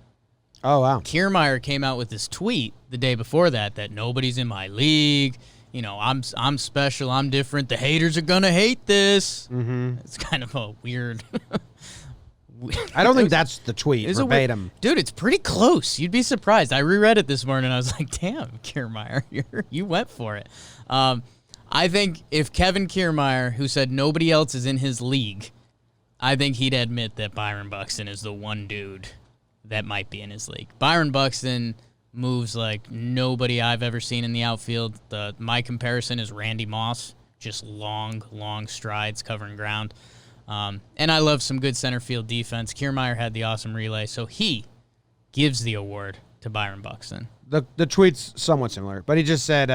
Oh, wow. Kiermaier came out with this tweet the day before that nobody's in my league. I'm special, I'm different. The haters are going to hate this. Mm-hmm. It's kind of a weird... I don't think that's the tweet, verbatim. Dude, it's pretty close. You'd be surprised. I reread it this morning, and I was like, damn, Kiermaier, you went for it. I think if Kevin Kiermaier, who said nobody else is in his league, I think he'd admit that Byron Buxton is the one dude that might be in his league. Byron Buxton moves like nobody I've ever seen in the outfield. My comparison is Randy Moss, just long strides covering ground. And I love some good center field defense. Kiermaier had the awesome relay, so he gives the award to Byron Buxton. The tweet's somewhat similar, but he just said,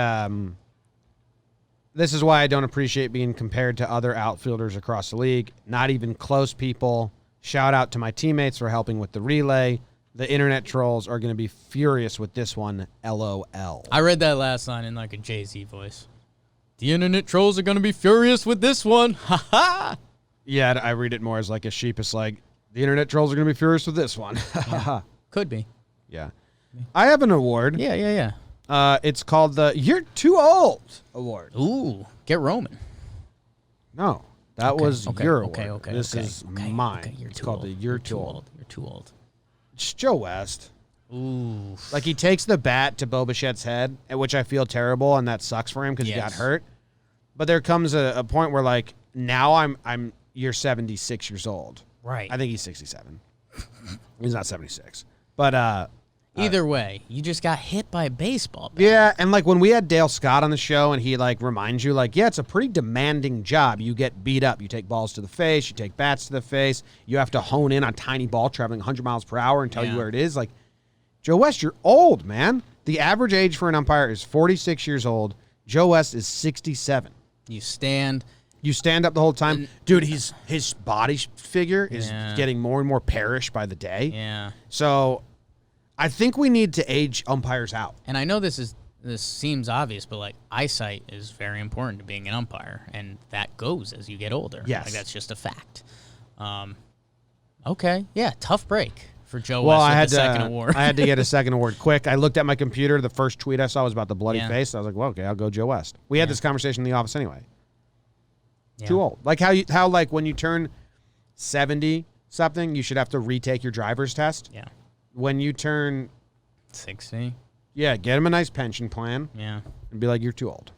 this is why I don't appreciate being compared to other outfielders across the league. Not even close people. Shout out to my teammates for helping with the relay. The internet trolls are going to be furious with this one. LOL. I read that last line in like a Jay-Z voice. The internet trolls are going to be furious with this one. Ha ha. Yeah, I read it more as like a sheepish, like, the internet trolls are going to be furious with this one. Yeah. Could be. Yeah. I have an award. Yeah. It's called the You're Too Old Award. Ooh, get Roman. No, that was your award. Okay. This is mine. Okay, it's called the You're Too Old. You're too old. It's Joe West. Ooh. Like, he takes the bat to Bo Bichette's head, at which I feel terrible, and that sucks for him because he got hurt. But there comes a point where, like, now you're 76 years old. Right. I think he's 67. He's not 76. But either way, you just got hit by a baseball bat. yeah, and like when we had Dale Scott on the show and he like reminds you like, yeah, it's a pretty demanding job. You get beat up. You take balls to the face. You take bats to the face. You have to hone in on tiny ball traveling 100 miles per hour and tell you where it is. Like, Joe West, you're old, man. The average age for an umpire is 46 years old. Joe West is 67. You stand up the whole time. Dude, his body figure is getting more and more perish by the day. Yeah. So I think we need to age umpires out. And I know this seems obvious, but like eyesight is very important to being an umpire, and that goes as you get older. Yes. Like that's just a fact. Okay. Yeah, tough break for Joe Well, West I with had the second award. I had to get a second award quick. I looked at my computer. The first tweet I saw was about the bloody face. I was like, well, okay, I'll go Joe West. We had this conversation in the office anyway. Yeah. Too old. Like how like when you turn 70 something, you should have to retake your driver's test. Yeah. When you turn 60. Yeah, get him a nice pension plan. Yeah. And be like, you're too old.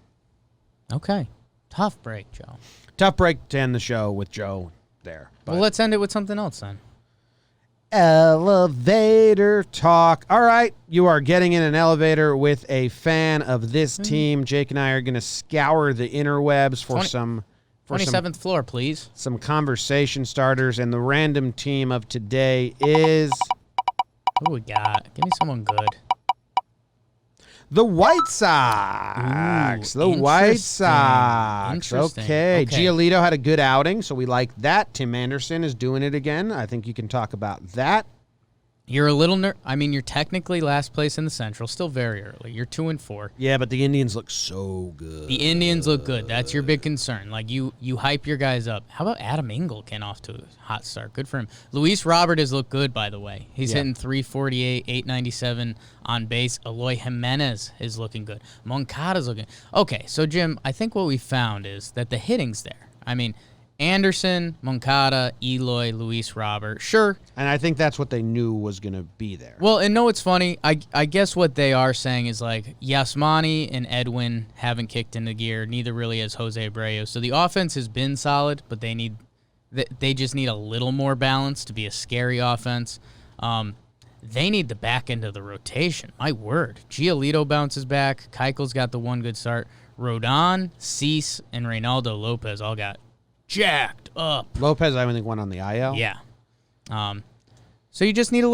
Okay. Tough break, Joe. Tough break to end the show with Joe there. But Well, let's end it with something else then. elevator talk. All right, you are getting in an elevator with a fan of this team. Jake and I are going to scour the interwebs for 27th floor, please. some conversation starters, and the random team of today is Who we got? Give me someone good. the White Sox. Ooh, The White interesting. Sox. Interesting. Okay. Okay. Giolito had a good outing, so we like that. Tim Anderson is doing it again. I think you can talk about that. You're a little you're technically last place in the Central, still very early. You're 2-4. Yeah, but the Indians look so good. The Indians look good. That's your big concern. Like you hype your guys up. How about Adam Engel getting off to a hot start? Good for him. Luis Robert has looked good, by the way. He's hitting 348, 897 on base. Eloy Jimenez is looking good. Moncada's looking. Okay, so Jim, I think what we found is that the hitting's there. I mean, Anderson, Moncada, Eloy, Luis Robert, sure. And I think that's what they knew was going to be there. Well, and no, it's funny. I guess what they are saying is like Yasmani and Edwin haven't kicked into gear. Neither really has Jose Abreu. So the offense has been solid, but they just need a little more balance to be a scary offense. They need the back end of the rotation. My word. Giolito bounces back. Keuchel's got the one good start. Rodon, Cease, and Reynaldo Lopez all got jacked up. Lopez, I think, went on the IL. Yeah. So you just need a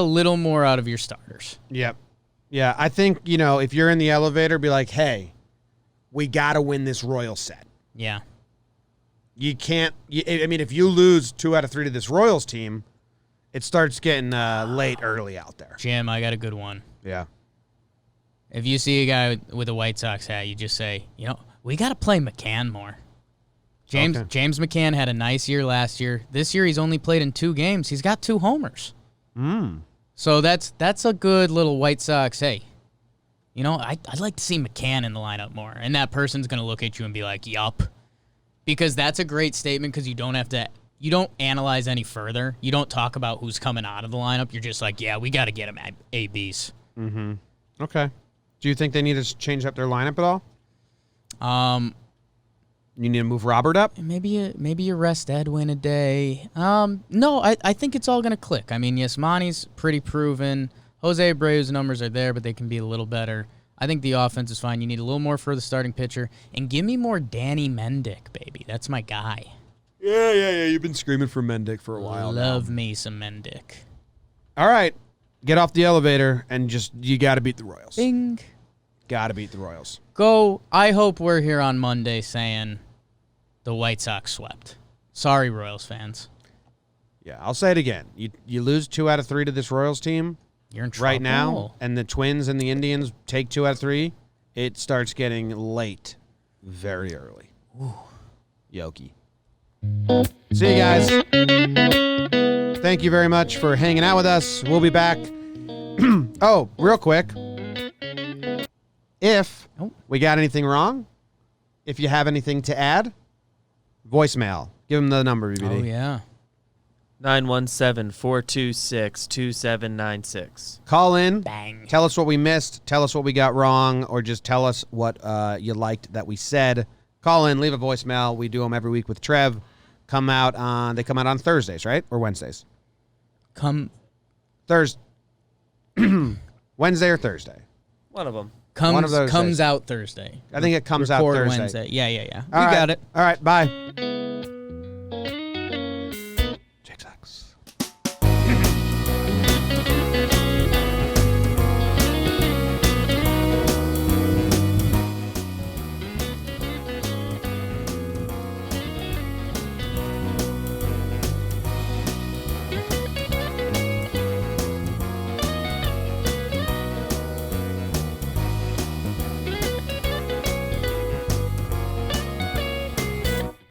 little more out of your starters. Yep. Yeah, I think, if you're in the elevator, be like, hey, we got to win this Royals set. Yeah. You can't, if you lose 2 out of 3 to this Royals team, it starts getting late early out there. Jim, I got a good one. Yeah. If you see a guy with a White Sox hat, you just say, we got to play McCann more. James McCann had a nice year last year. This year he's only played in 2 games. He's got 2 homers. So that's a good little White Sox. Hey, I'd like to see McCann in the lineup more. And that person's going to look at you and be like, yup. Because that's a great statement because you don't analyze any further. You don't talk about who's coming out of the lineup. You're just like, yeah, we got to get him at ABs. Mm-hmm. Okay. Do you think they need to change up their lineup at all? You need to move Robert up? Maybe you rest Edwin a day. No, I think it's all going to click. I mean, Yasmani's pretty proven. Jose Abreu's numbers are there, but they can be a little better. I think the offense is fine. You need a little more for the starting pitcher. And give me more Danny Mendick, baby. That's my guy. Yeah. You've been screaming for Mendick for a while Love me some Mendick. All right. Get off the elevator and you got to beat the Royals. Bing. Got to beat the Royals. I hope we're here on Monday saying the White Sox swept. Sorry, Royals fans. Yeah, I'll say it again. You lose 2 out of 3 to this Royals team You're in trouble. right now, and the Twins and the Indians take 2 out of 3, it starts getting late very early. Ooh. Yoki. See you guys. Thank you very much for hanging out with us. We'll be back. Oh, real quick. If we got anything wrong, if you have anything to add, voicemail. Give them the number, BBD. Oh, yeah. 917-426-2796. Call in. Bang. Tell us what we missed. Tell us what we got wrong, or just tell us what you liked that we said. Call in. Leave a voicemail. We do them every week with Trev. They come out on Thursdays, right? Or Wednesdays? Thursday. Wednesday or Thursday? One of them. Comes days. out Thursday. I think it comes out Record Thursday. Wednesday. Yeah. All right. Got it. All right, bye.